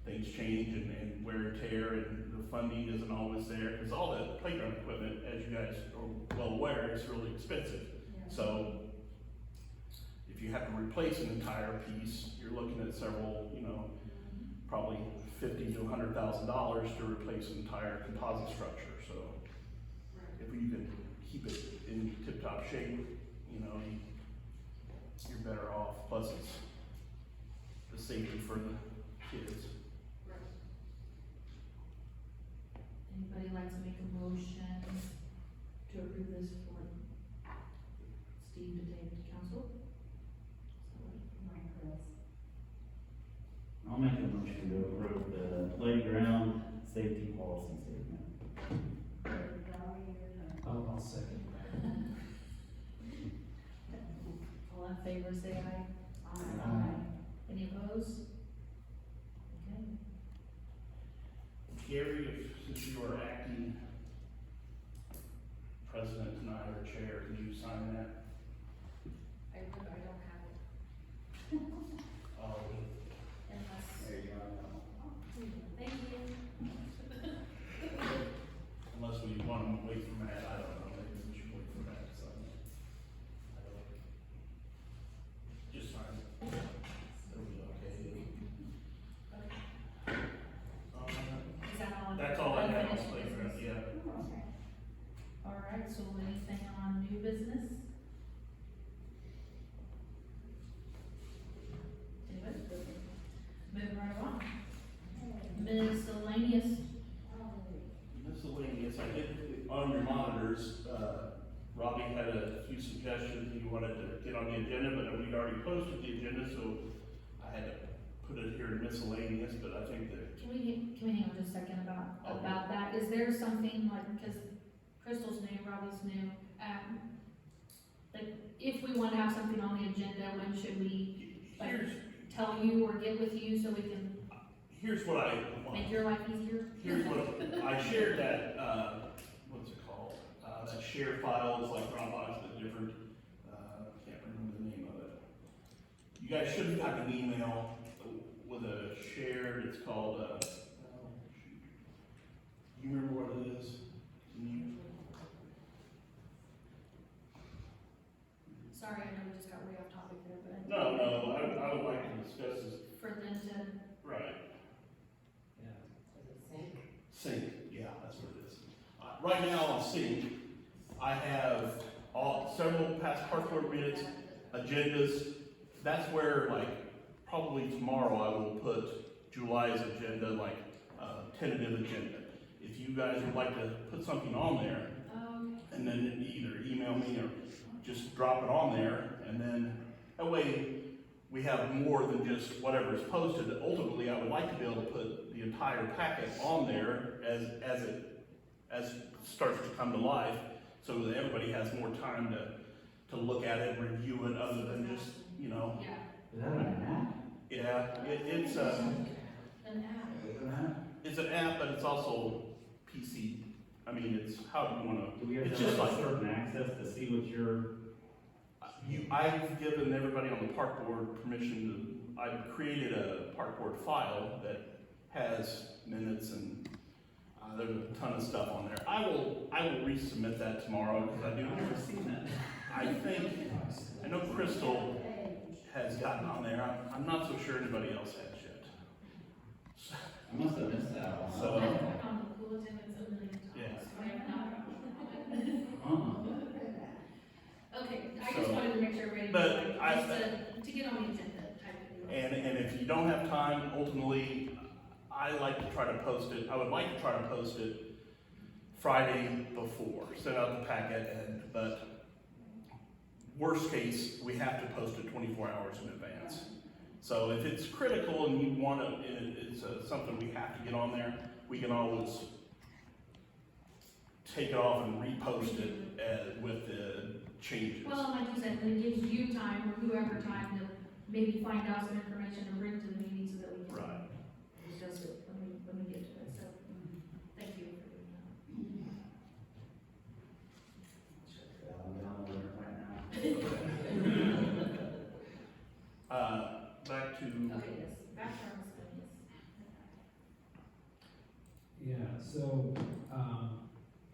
things change and wear and tear, and the funding isn't always there, because all the playground equipment, as you guys are well aware, is really expensive. So, if you have to replace an entire piece, you're looking at several, probably $50,000 to $100,000 to replace an entire composite structure, so. If you can keep it in tip-top shape, you're better off, plus it's the safety for the kids. Anybody like to make a motion to approve this for Steve to take to council? I'll make a motion to approve the playground safety policy statement. I'll second that. All in favor, say aye. Aye. Any opposed? Okay. Gary, since you are acting president tonight or chair, could you sign that? I don't have it. Unless, There you go. thank you. Unless we want to wait for Matt, I don't know, maybe we should wait for Matt to sign it. Just sign it. It'll be okay. Is that all? That's all I have on Unfinished playground, business? yeah. All right, so anything on new business? Anybody? Moving right along. Miscellaneous. Miscellaneous, I did, on your monitors, Robbie had a few suggestions he wanted to get on the agenda, but we'd already posted the agenda, so I had to put it here in miscellaneous, but I think that, Can we hang on just a second about that? Is there something like, because Crystal's new, Robbie's new, like, if we want to have something on the agenda, when should we, like, here's, tell you or get with you so we can here's what I want. make your life easier? Here's what, I shared that, what's it called? That share file is like Dropbox, but different, can't remember the name of it. You guys should have gotten an email with a share, it's called, oh, shoot. You remember what it is? Can you? Sorry, I know we just got way off topic there, but. No, I would like to discuss this, For them to, right. Yeah. Sync, yeah, that's what it is. Right now on Sync, I have several past park board minutes, agendas. That's where, like, probably tomorrow I will put July's agenda, like, tentative agenda. If you guys would like to put something on there, and then either email me or just drop it on there, and then that way we have more than just whatever is posted. Ultimately, I would like to be able to put the entire packet on there as it starts to come to life, so that everybody has more time to look at it and review it, other than just, yeah, Is that an app? yeah, it's an app. Is it an app? it's an app, but it's also PC. I mean, it's how do you wanna, Do we have it's to just have like, certain access to see what your? I've given everybody on the park board permission to, I've created a park board file that has minutes and, there's a ton of stuff on there. I will resubmit that tomorrow, because I do, I've never seen that. I know Crystal has gotten on there. I'm not so sure anybody else has yet. I must have missed that one. So- I've clicked on the bulletin, it's a million times. Yeah. So I have not. Okay, I just So- wanted to make sure everybody, But knew, I- just to get on the agenda type of deal. And if you don't have time, ultimately, I like to try to post it, I would like to try to post it Friday before, send out the packet, but worst case, we have to post it 24 hours in advance. So if it's critical and you want to, it's something we have to get on there, we can always take it off and repost it with the changes. Well, like you said, it gives you time, or whoever time, to maybe find out some information to bring to the meeting so that we can Right. discuss it when we get to it, so, thank you for doing that. Back to, Okay, yes, back to our miscellaneous. so,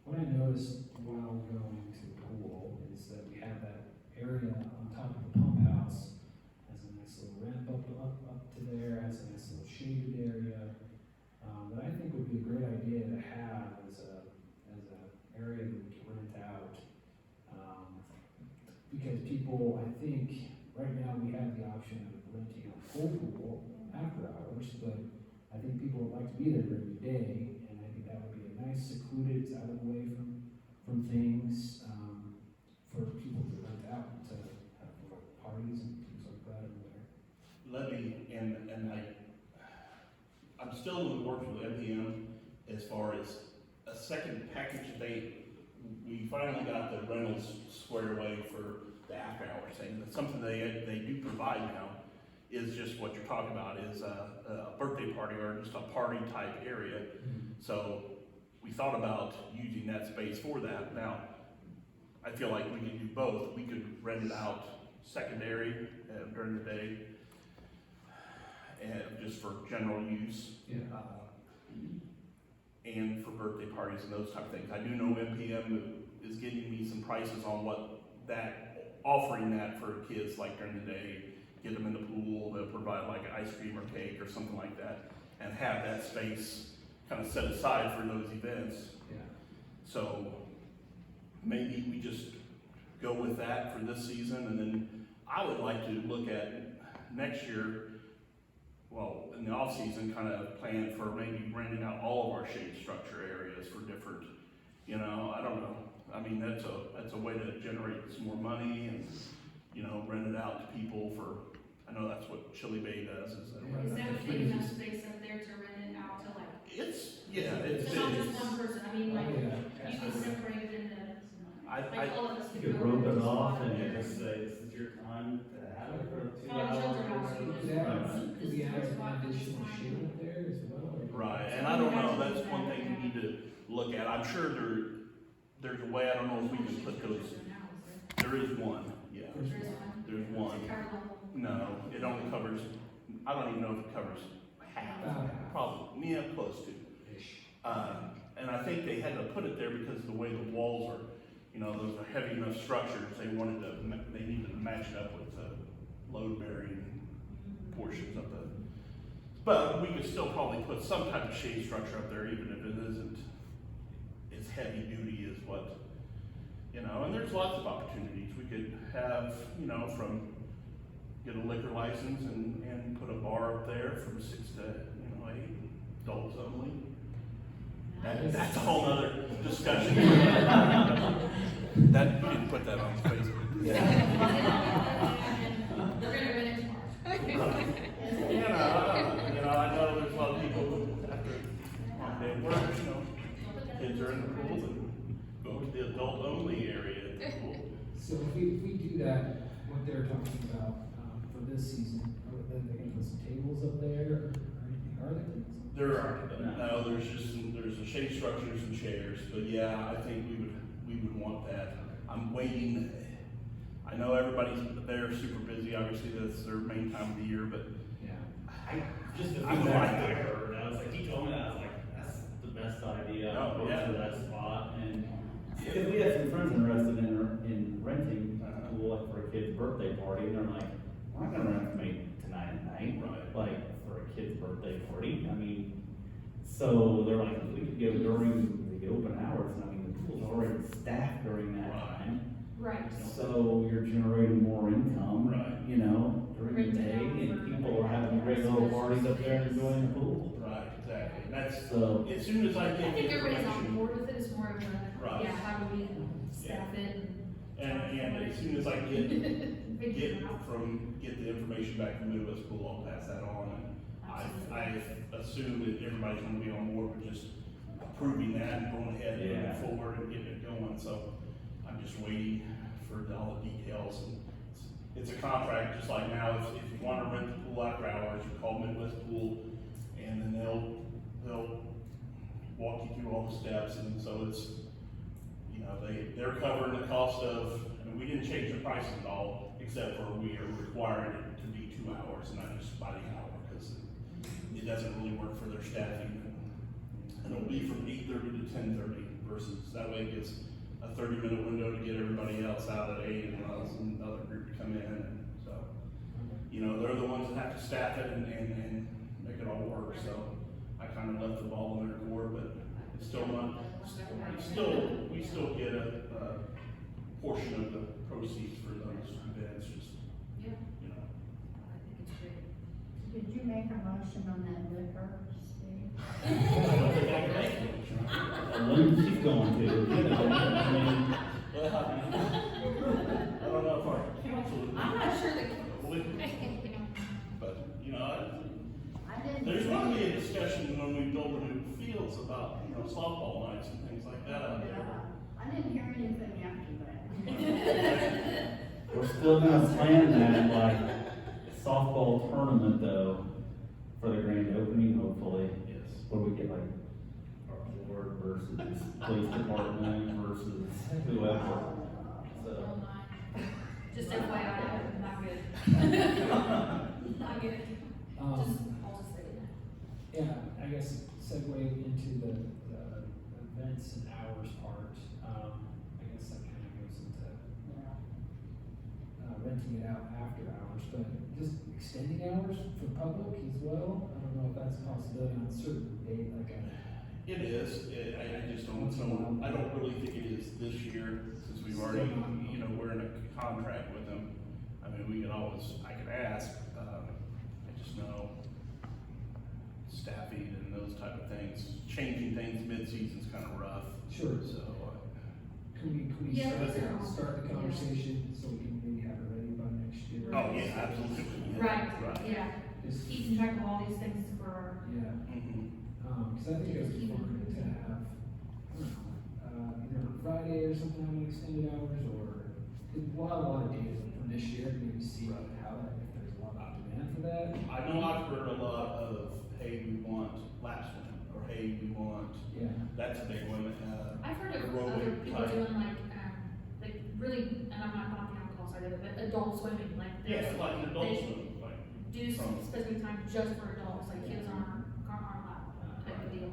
what I noticed while going to the pool is that we have that area on top of the pump house, has a nice little ramp up to there, has a nice little shaded area, that I think would be a great idea to have as a area that we can rent out. Because people, I think, right now we have the option of renting a full pool after hours, but I think people would like to be there during the day, and I think that would be a nice secluded, it's out of the way from things, for people to rent out, to have like parties and things like that over there. Let me, and I'm still in the works with MPM as far as a second package. We finally got the rentals squared away for the after hours thing. That's something they do provide now, is just what you're talking about, is a birthday party or just a party type area. So we thought about using that space for that. Now, I feel like we could do both. We could rent it out secondary during the day, and just for general use. Yeah. And for birthday parties and those type of things. I do know MPM is getting me some prices on offering that for kids, like during the day, get them in the pool, they'll provide like ice cream or cake or something like that, and have that space kind of set aside for those events. Yeah. So maybe we just go with that for this season, and then I would like to look at next year, well, in the off season, kind of plan for maybe renting out all of our shade structure areas for different, I don't know. I mean, that's a way to generate some more money and, rent it out to people for, I know that's what Chili Bay does, is they rent Is it there out. big enough space up there to rent it out to like, It's so not big. just one person, I mean, Oh, like, yeah. you can separate it into, like all of us You could could go. rope and it just off walk and there. just say, this is your time to have it for 2 Oh, the shelter house, hours. you Could just- add, could we add an additional shade up there as well? or- Right, and I don't know, that's one thing we need to look at. I'm sure there's a way, I don't know if we can put those, there is one, yeah, There is one. there's one. It's a cover level. No, it only covers, I don't even know if it covers half, probably, close to. Ish. And I think they had to put it there because of the way the walls are, those are heavy enough structures, they needed to match it up with the load bearing portions of the, but we could still probably put some type of shade structure up there, even if it isn't as heavy duty as what, and there's lots of opportunities. We could have, get a liquor license and put a bar up there from 6 to, 8, adults only. That's a whole other discussion. That, you didn't put that on Facebook. We're gonna rent it tomorrow. I know there's a lot of people who, after long day of work, kids are in the pool and go to the adult only area at the pool. So if we do that, what they're talking about, for this season, are they gonna put some tables up there, or anything, are they? There are, no, there's a shade structures and chairs, but yeah, I think we would want that. I'm waiting, I know everybody's there super busy, obviously that's their main time of the year, but Yeah. Just the I would feedback like I to. heard, I was like, he told me that, I was like, that's the best idea, Oh, go yeah. to that spot, and, because we had some friends interested in renting a pool, like, for a kid's birthday party, and they're like, we're not gonna rent from 8 to 9 at night, Right. like, for a kid's birthday party, I mean, so they're like, we could go during the open hours, and I mean, the pool's already staffed during that Right. time, Right. so you're generating more income, Right. During the day, and people are having great little parties up there and enjoying the pool. right, exactly. And that's, So, as soon as I I get the think everybody's on information, board with it, it's more of a, Right. yeah, how do we staff it and as soon as I get and figure it out. get the information back from Midwest Pool, I'll pass that on, and I assume that everybody's gonna be on board with just approving that and going ahead and Yeah. moving forward and getting it going, so I'm just waiting for all the details, and it's a contract, just like now, if you wanna rent the pool after hours, you call Midwest Pool, and then they'll walk you through all the steps, and so it's, they're covering the cost of, we didn't change the prices at all, except for we are requiring it to be 2 hours, not just by the hour, because it doesn't really work for their staffing. And it'll be from 8:30 to 10:30 versus, that way it gives a 30-minute window to get everybody else out at 8 and allows another group to come in, and so, you know, they're the ones that have to staff it and make it all work, so I kind of left the ball in their court, but it's still not, we still get a portion of the proceeds for those events, just, Yeah, you know. I think it's great. Did you make a motion on that liquor, Steve? I don't think I can make it, you know. When she's going to, you know, I mean, I don't know if our council would. I'm not sure that. But, you know, I didn't. there's gonna be a discussion when we build the new fields about, you know, softball nights and things like that out there. I didn't hear anything after that. we're still gonna plan that, like, softball tournament though, for the grand opening, hopefully. Yes. Where we get like, our board versus police department versus whoever, so. Just FYI, not good. Not good. Just, I'll just say that. Yeah, I guess segue into the events and hours part, I guess that kind of goes into renting it out after hours, but just extending hours for public as well. I don't know if that's a possibility on a certain date, like a. It is, I just don't, I don't really think it is this year, since we've already, you know, we're in a contract with them. I mean, we could always, I could ask, I just know staffing and those type of things, changing things mid-season's kind of rough. Sure. So, Can we Yeah, those are all- start the conversation so we can maybe have it ready by next year? oh, yeah, absolutely. Yeah, Right, Right. yeah, Just- keeping track of all these things for our, Yeah, Mhm. cause I think it would be fun to have, I don't know, either on Friday or something, having extended hours, or, we'll have a lot of data from this year, to maybe see how that, if there's a lot of demand for that. I know I've heard a lot of, hey, we want lap swim, or hey, we want, Yeah, that's a big one, I've heard of other aerobic people type. doing like really, and I'm not on the alcohol side of it, but adult swimming, like. Yeah, like an adult they swim, like, Do some specific time just for adults, like kids on our lap type of deal.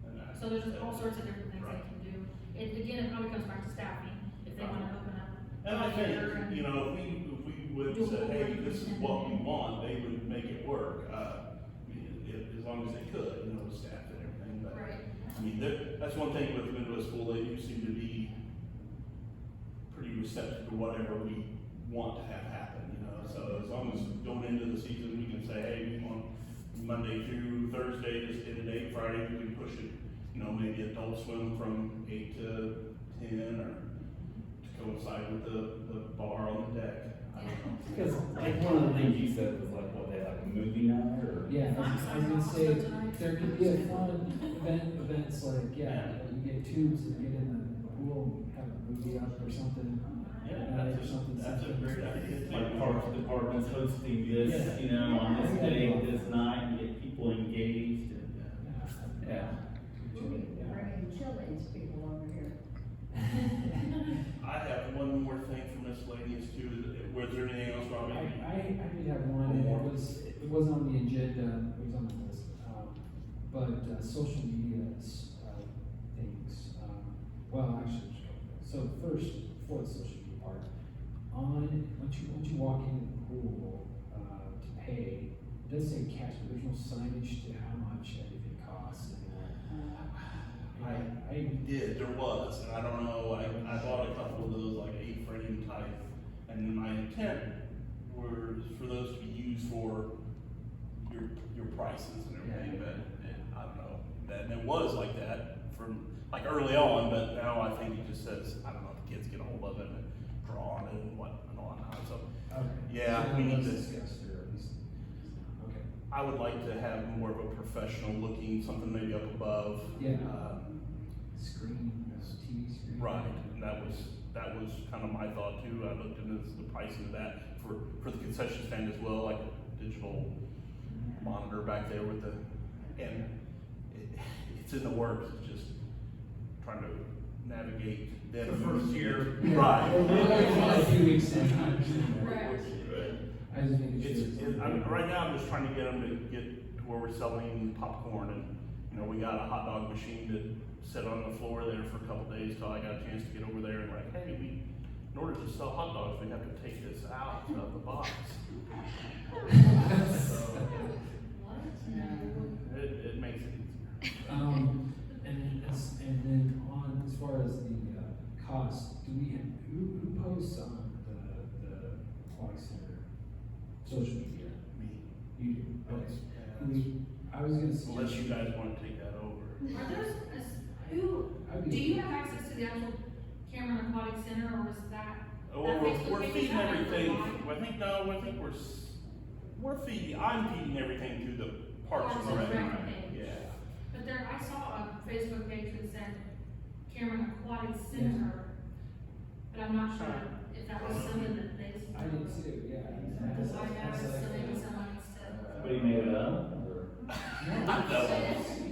and that. So there's all sorts of different things they can do. It, again, it probably comes back to staffing, if they wanna open up. And I later think, and- you know, if we would say, hey, this is what we want, they would make it work, I mean, as long as they could, you know, with staff and everything, but. Right. I mean, that's one thing with Midwest School, they do seem to be pretty receptive to whatever we want to have happen, you know, so as long as going into the season, we can say, hey, we want Monday through Thursday, just in a day, Friday, we can push it, you know, maybe adult swim from 8 to 10, or to coincide with the bar on the deck. I don't know. Because like one of the things you said was like, what, they like a movie night or? yeah, I was gonna say, there could be a fun events like, yeah, you get tubes and get in the pool and have a movie up or something. Yeah, Or something. that's a great idea. Like parks departments hosting this, you know, on this day, this night, and get people engaged and, yeah. We'll be bringing chilies people over here. I have one more thing for miscellaneous too. Was there anything else, Robbie? I did have one, and it wasn't on the agenda, it was on the list, but, social media, things, well, actually, so first, before the social media part, once you walk into the pool, to pay, it does say cash, but there's no signage to how much everything costs anymore. I did, there was, and I don't know, I bought a couple of those like 8-frame type, and my intent was for those to be used for your prices and everything, but I don't know, that, and it was like that from, like early on, but now I think it just says, I don't know, if the kids get a hold of it and draw on it and whatnot, so. Okay. Yeah, So we need let's to- discuss there at least. Okay. I would like to have more of a professional looking, something maybe up above. Yeah. Screen, TV screen. Right, and that was kind of my thought too. I looked into the pricing of that for the concession stand as well, like a digital monitor back there with and it's in the works, it's just trying to navigate that first year. Yeah. Right. A few weeks in. Right. I just think Right now I'm just trying to get them to get to where we're selling popcorn and, You know, we got a hot dog machine to sit on the floor there for a couple days till I got a chance to get over there and like, hey, in order to sell hot dogs, we have to take this out of the box. So, What? it makes it easier. And then on, as far as the, cost, do we, who posts on the Aquatic Center social media? Me. You do, okay. Yeah, I was gonna unless suggest. you guys wanna take that over. Are there, who, I'd be- do you have access to the actual Cameron Aquatic Center, or is that? Oh, that Facebook we're page, feeding is that like everything, live? I think we're feeding, I'm feeding everything to the Parks and Rec. Rec page. Yeah. But there, I saw a Facebook page that said Cameron Aquatic Center, but I'm not sure if that was something that they. I did too, yeah. Because I know, so maybe someone needs to. But he made it up, or?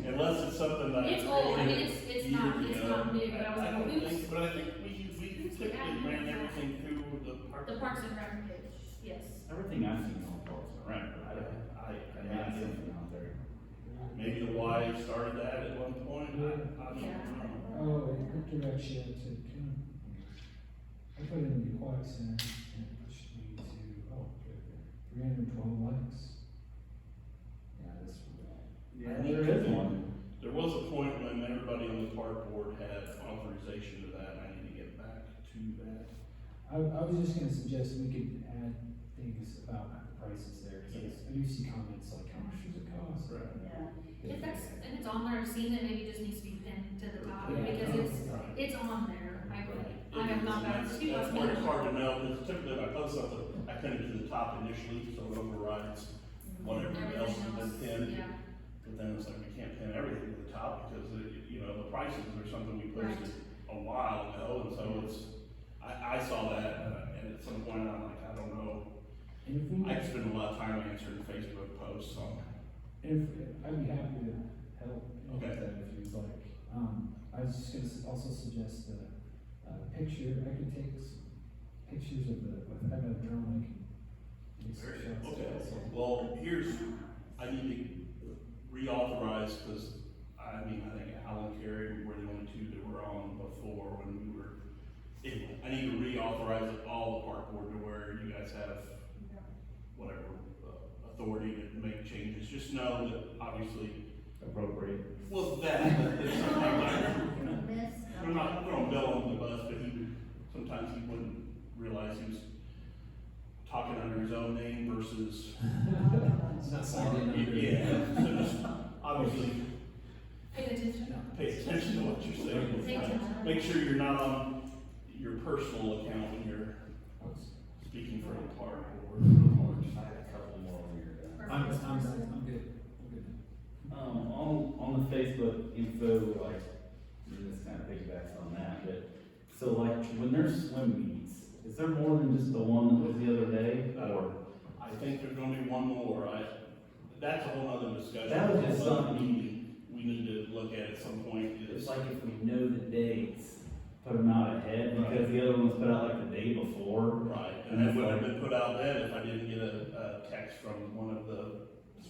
Unless it's something that. It's old, I mean, it's not new, but I was I like, don't who's, think, but I think we typically ran everything through the Parks. the Parks and Rec page, yes. Everything I've seen on Parks and Rec, but I haven't seen anything out there. Maybe the Y started that at one point, I don't Yeah. know. Oh, it directs you to, I put it in the Aquatic Center and it pushed me to, oh, right there, 312 likes. Yeah, that's. Yeah, there is one. There was a point when everybody on the park board had authorization to that, and I need to get back to that. I was just gonna suggest we could add things about the prices there, cause I do see comments like, how much does it cost? Yeah. If that's, if it's on there, I've seen it, maybe it just needs to be pinned to the top, Yeah. because Right. it's on there, I have not gotten to. That's where it's hard to know, because typically if I post something, I pin it to the top initially, so it overrides whatever else has been pinned. Yeah, But then it's like, we can't pin everything to the top, because the prices are something we posted a while ago, and so I saw that, and at some point, I'm like, I don't know. And if we, I spend a lot of time answering Facebook posts, so. if, I'd be happy to help with Okay. that if you'd like. I was just gonna also suggest a picture, I could take pictures of I have a drone, I can. take some shots of Okay, it, so- well, I need to reauthorize, because, I think Alan and Carey were the only two that were on before when we were, anyway, I need to reauthorize all the park board to where you guys have whatever, authority to make changes, just know that obviously, Appropriate. well, that, but there's sometimes Miss. we're gonna bill him the bus, but sometimes he wouldn't realize he was talking under his own name versus. It's not signed in under. Yeah, so just obviously pay attention. pay attention to what you're saying. Pay attention. Make sure you're not on your personal account when you're speaking for the park or the parks. I had a couple more over here. I'm good, I'm good. On the Facebook info, like, and this kind of piggybacks on that, but, so like, when there's swim meets, is there more than just the one that was the other day, or? I think there's gonna be one more, that's a whole other discussion. That was just something- We need to look at some point. It's like if we know the dates, put them out ahead, because the other one was put out like the day before. Right, and that would have been put out then if I didn't get a text from one of the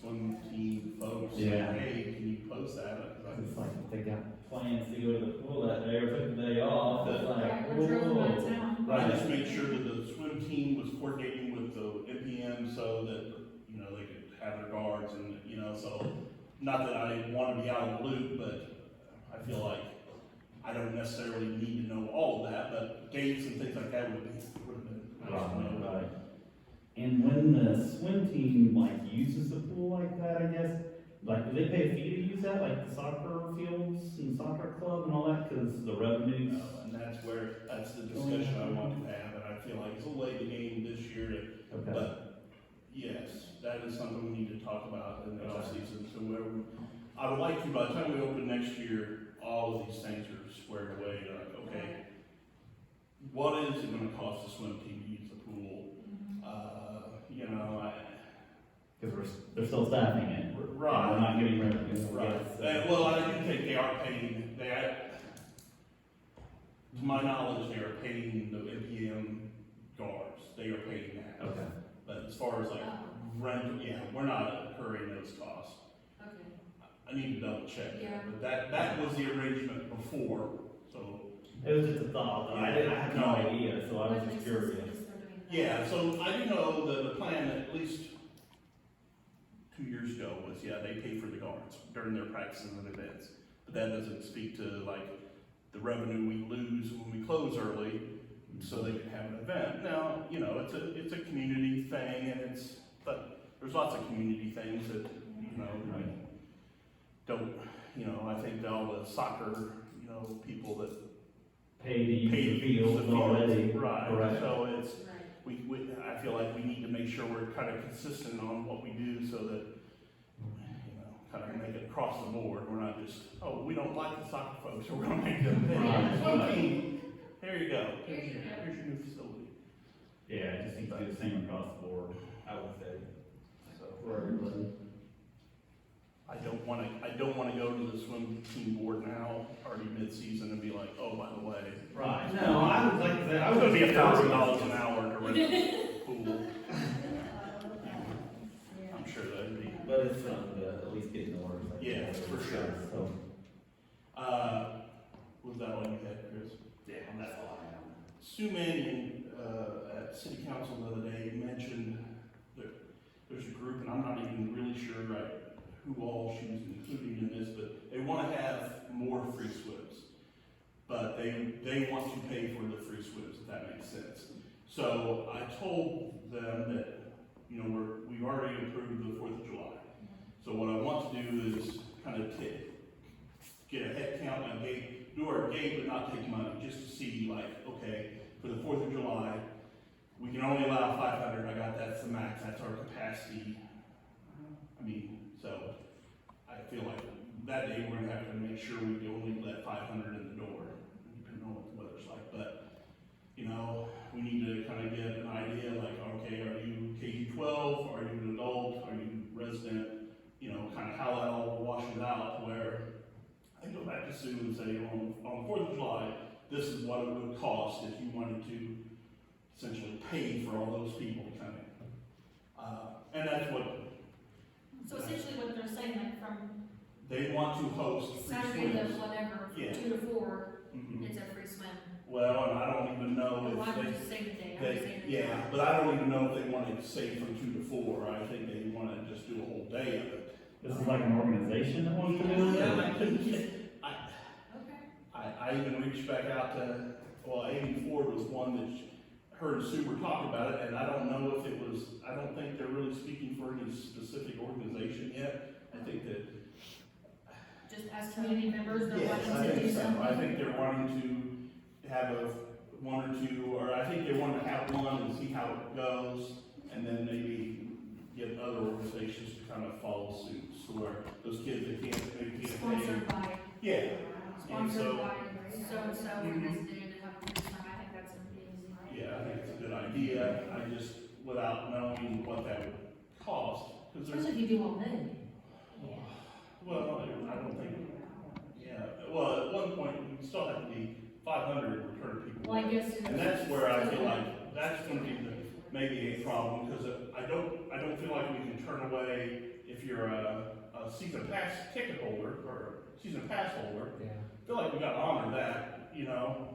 swim team folks saying, Yeah. hey, can you post that? It's like if they got plans to go to the pool that day or took the day off, it's like, Right, we're driving out of whoa. town. I just made sure that the swim team was coordinating with the MPM so that, they could have their guards and, so, not that I wanna be out of the loop, but I feel like I don't necessarily need to know all of that, but dates and things like that would have been nice to know. Right. And when the swim team like uses the pool like that, I guess, like, do they pay a fee to use that, like the soccer fields and soccer club and all that, cause the revenues? And that's the discussion I want to have, and I feel like it's a late game this year, Okay. but yes, that is something we need to talk about in the off season, so I would like to, by the time we open next year, all of these things are squared away, like, okay, what is it gonna cost the swim team to use the pool? Cause they're still staffing it. Right. We're not getting revenue. Right, well, I do think they are paying, to my knowledge, they are paying the MPM guards, they are paying that. Okay. But as far as like rent, we're not incurring those costs. Okay. I need to double check Yeah. that, but that was the arrangement before, so. It was just a thought, though. I had no idea, so I was just curious. Yeah, so I do know that the plan at least 2 years ago was, yeah, they pay for the guards during their practices and events. But that doesn't speak to like the revenue we lose when we close early, so they can have an event. Now, you know, it's a community thing, and but there's lots of community things that, you know, like, don't, you know, I think all the soccer, you know, people that Pay to use pay the to use field the field, already. right, Correct. so it's, I feel like we need to make sure we're kind of consistent on what we do so that, you know, kind of make it across the board. We're not just, oh, we don't like the soccer folks, so we're gonna make them pay. Right. There you go. Here you go. Here's your new facility. Yeah, I just need to do the same across the board, I would say. So, for everybody. I don't wanna go to the swim team board now, already mid-season, and be like, oh, by the way. Right, no, I was like I said, I It's was gonna be just $1,000 an hour to rent a pool. Yeah. I'm sure that'd be. But it's something to at least get in order. Like Yeah, for sure. So, Was that all you had, Chris? yeah, that's all I have. Sue Mannion, at city council the other day mentioned that there's a group, and I'm not even really sure who all she was including in this, but they wanna have more free swims. But they want to pay for the free swims, if that makes sense. So I told them that, you know, we've already approved the 4th of July. So what I want to do is kind of get a head count and do our gate, but not take money, just to see like, okay, for the 4th of July, we can only allow 500, that's the max, that's our capacity. I mean, so I feel like that day we're gonna have to make sure we only let 500 in the door, depending on what the weather's like, but, you know, we need to kind of get an idea, like, okay, are you KG-12, are you an adult, are you resident, you know, kind of how that all washes out, where I go back to Sue and say, on the 4th of July, this is what it would cost if you wanted to essentially pay for all those people to come in. And that's what So essentially what they're saying, like from they want to host free Saturday to swims. whatever, Yeah. 2 to 4, Mhm. it's a free swim. Well, and I don't even know Well, I if would they, just say the day, I would say the day. yeah, but I don't even know if they want to say from 2 to 4. I think they want to just do a whole day of it. This is like an organization that wants to do it? Yeah, I couldn't get, Okay. I even reached back out to, well, Amy Ford was one that her and Sue were talking about it, and I don't know if it was, I don't think they're really speaking for any specific organization yet. I think that, Just as community members, they're yes, I wanting to do think so. something. I think they're wanting to have one or two, or I think they want to have one and see how it goes, and then maybe get other organizations to kind of follow suit, so where those kids that maybe can't pay. Sponsored by, Yeah, and sponsored so, by so-and-so, and this day to have a free swim, I think that's amazing. yeah, I think it's a good idea. I just, without knowing what that would cost, because there's, Especially if you do all day. well, I don't think, yeah, well, at one point, we still have to be 500 return people. Well, I guess. And that's where I feel like, that's gonna be maybe a problem, because I don't feel like we can turn away, if you're a season pass ticket holder, or season pass holder, Yeah. I feel like we gotta honor that, you know?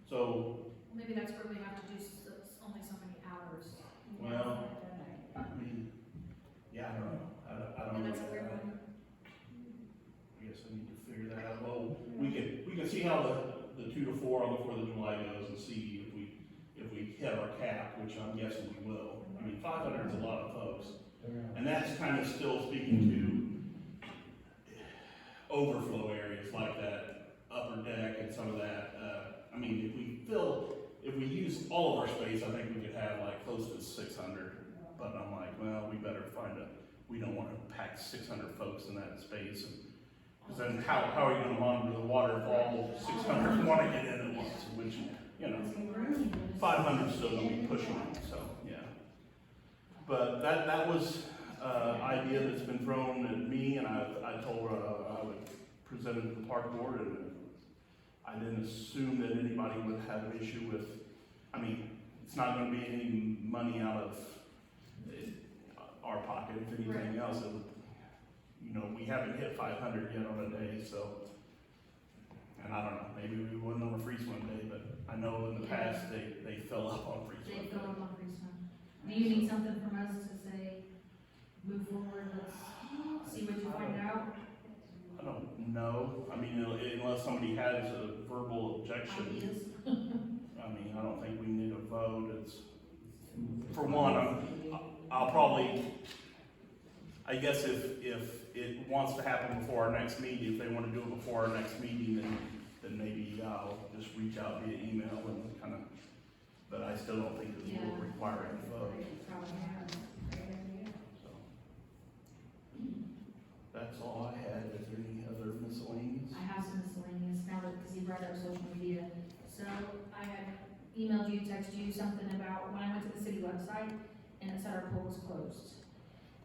So, Maybe that's where we have to do only so many hours. well, I mean, yeah, I don't know, I don't And know. that's a weird one. I guess I need to figure that out. Well, we can see how the 2 to 4 on the 4th of July goes and see if we hit our cap, which I'm guessing we will. I mean, 500 is a lot of folks. And that's kind of still speaking to overflow areas like that upper deck and some of that. I mean, if we use all of our space, I think we could have like close to 600. But I'm like, well, we better we don't want to pack 600 folks in that space. Because then how are you going to monitor the water if all 600 want to get in at once? Which, you know, 500 is still going to be pushing it, so, yeah. But that was idea that's been thrown at me, and I told her I would present it to the park board, and I didn't assume that anybody would have an issue with, I mean, it's not gonna be any money out of our pocket, if anything else, it would, you know, we haven't hit 500 yet on a day, so. And I don't know, maybe we wouldn't on a freeze one day, but I know in the past, they fill up on freeze They one fill day. up on freeze time. Do you need something from us to say, move forward, let's see what you find out? I don't know, I mean, unless somebody has a verbal objection, Ideas? I mean, I don't think we need a vote, it's, for one, I'll probably, I guess if it wants to happen before our next meeting, if they wanna do it before our next meeting, then maybe I'll just reach out via email and kinda, but I still don't think it will require any vote, Probably have. so. That's all I had, is there any other miscellaneous? I have some miscellaneous now that, because you brought up social media. So I had emailed you, texted you something about when I went to the city website and it said our poll was closed.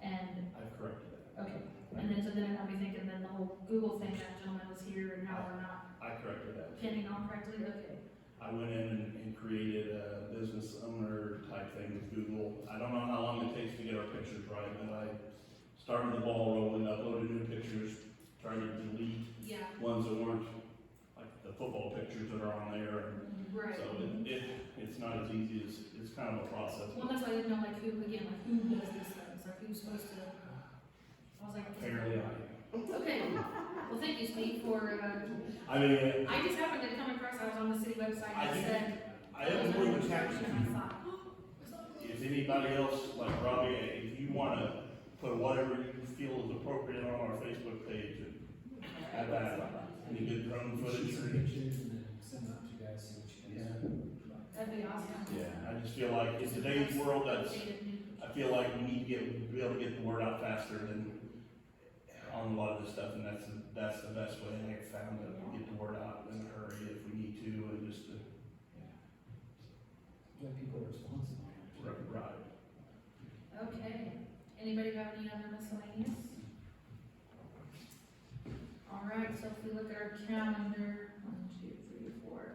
And, I've corrected that, okay, and then so then it got me thinking, then the whole Google thing, that gentleman was here and how we're not I corrected that. pinning on correctly, okay. I went in and created a business owner type thing with Google. I don't know how long it takes to get our pictures right, but I started the ball rolling, uploaded new pictures, tried to delete Yeah, ones that weren't, like the football pictures that are on there. right. So it's not as easy as, it's kind of a process. Well, that's why I didn't know like who, again, like who does this thing, it's like who's supposed to, I was like. Apparently I Okay, well, thank you, Steve, for, I mean, I just happened to come across, I was on the city website I and it think- said. I have more of a tax. And I thought, If anybody else, like Robbie, if you wanna put whatever you feel is appropriate on our Facebook page, have that, any good drone Shoot footage some or pictures and then send that to you guys, see what you guys. that'd be awesome. Yeah, I just feel like in today's world, I feel like we need to be able to get the word out faster than on a lot of this stuff, and that's the best way I have found to get the word out in a hurry if we need to, and just to, Let people respond to that. right. Okay, anybody have any other miscellaneous? All right, so if we look at our calendar, 1, 2, 3, 4.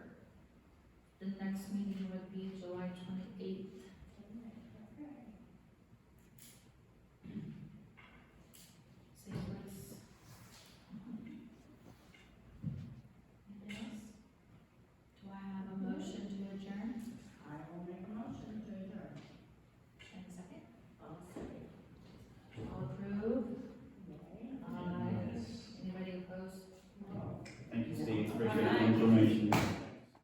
The next meeting would be July 28th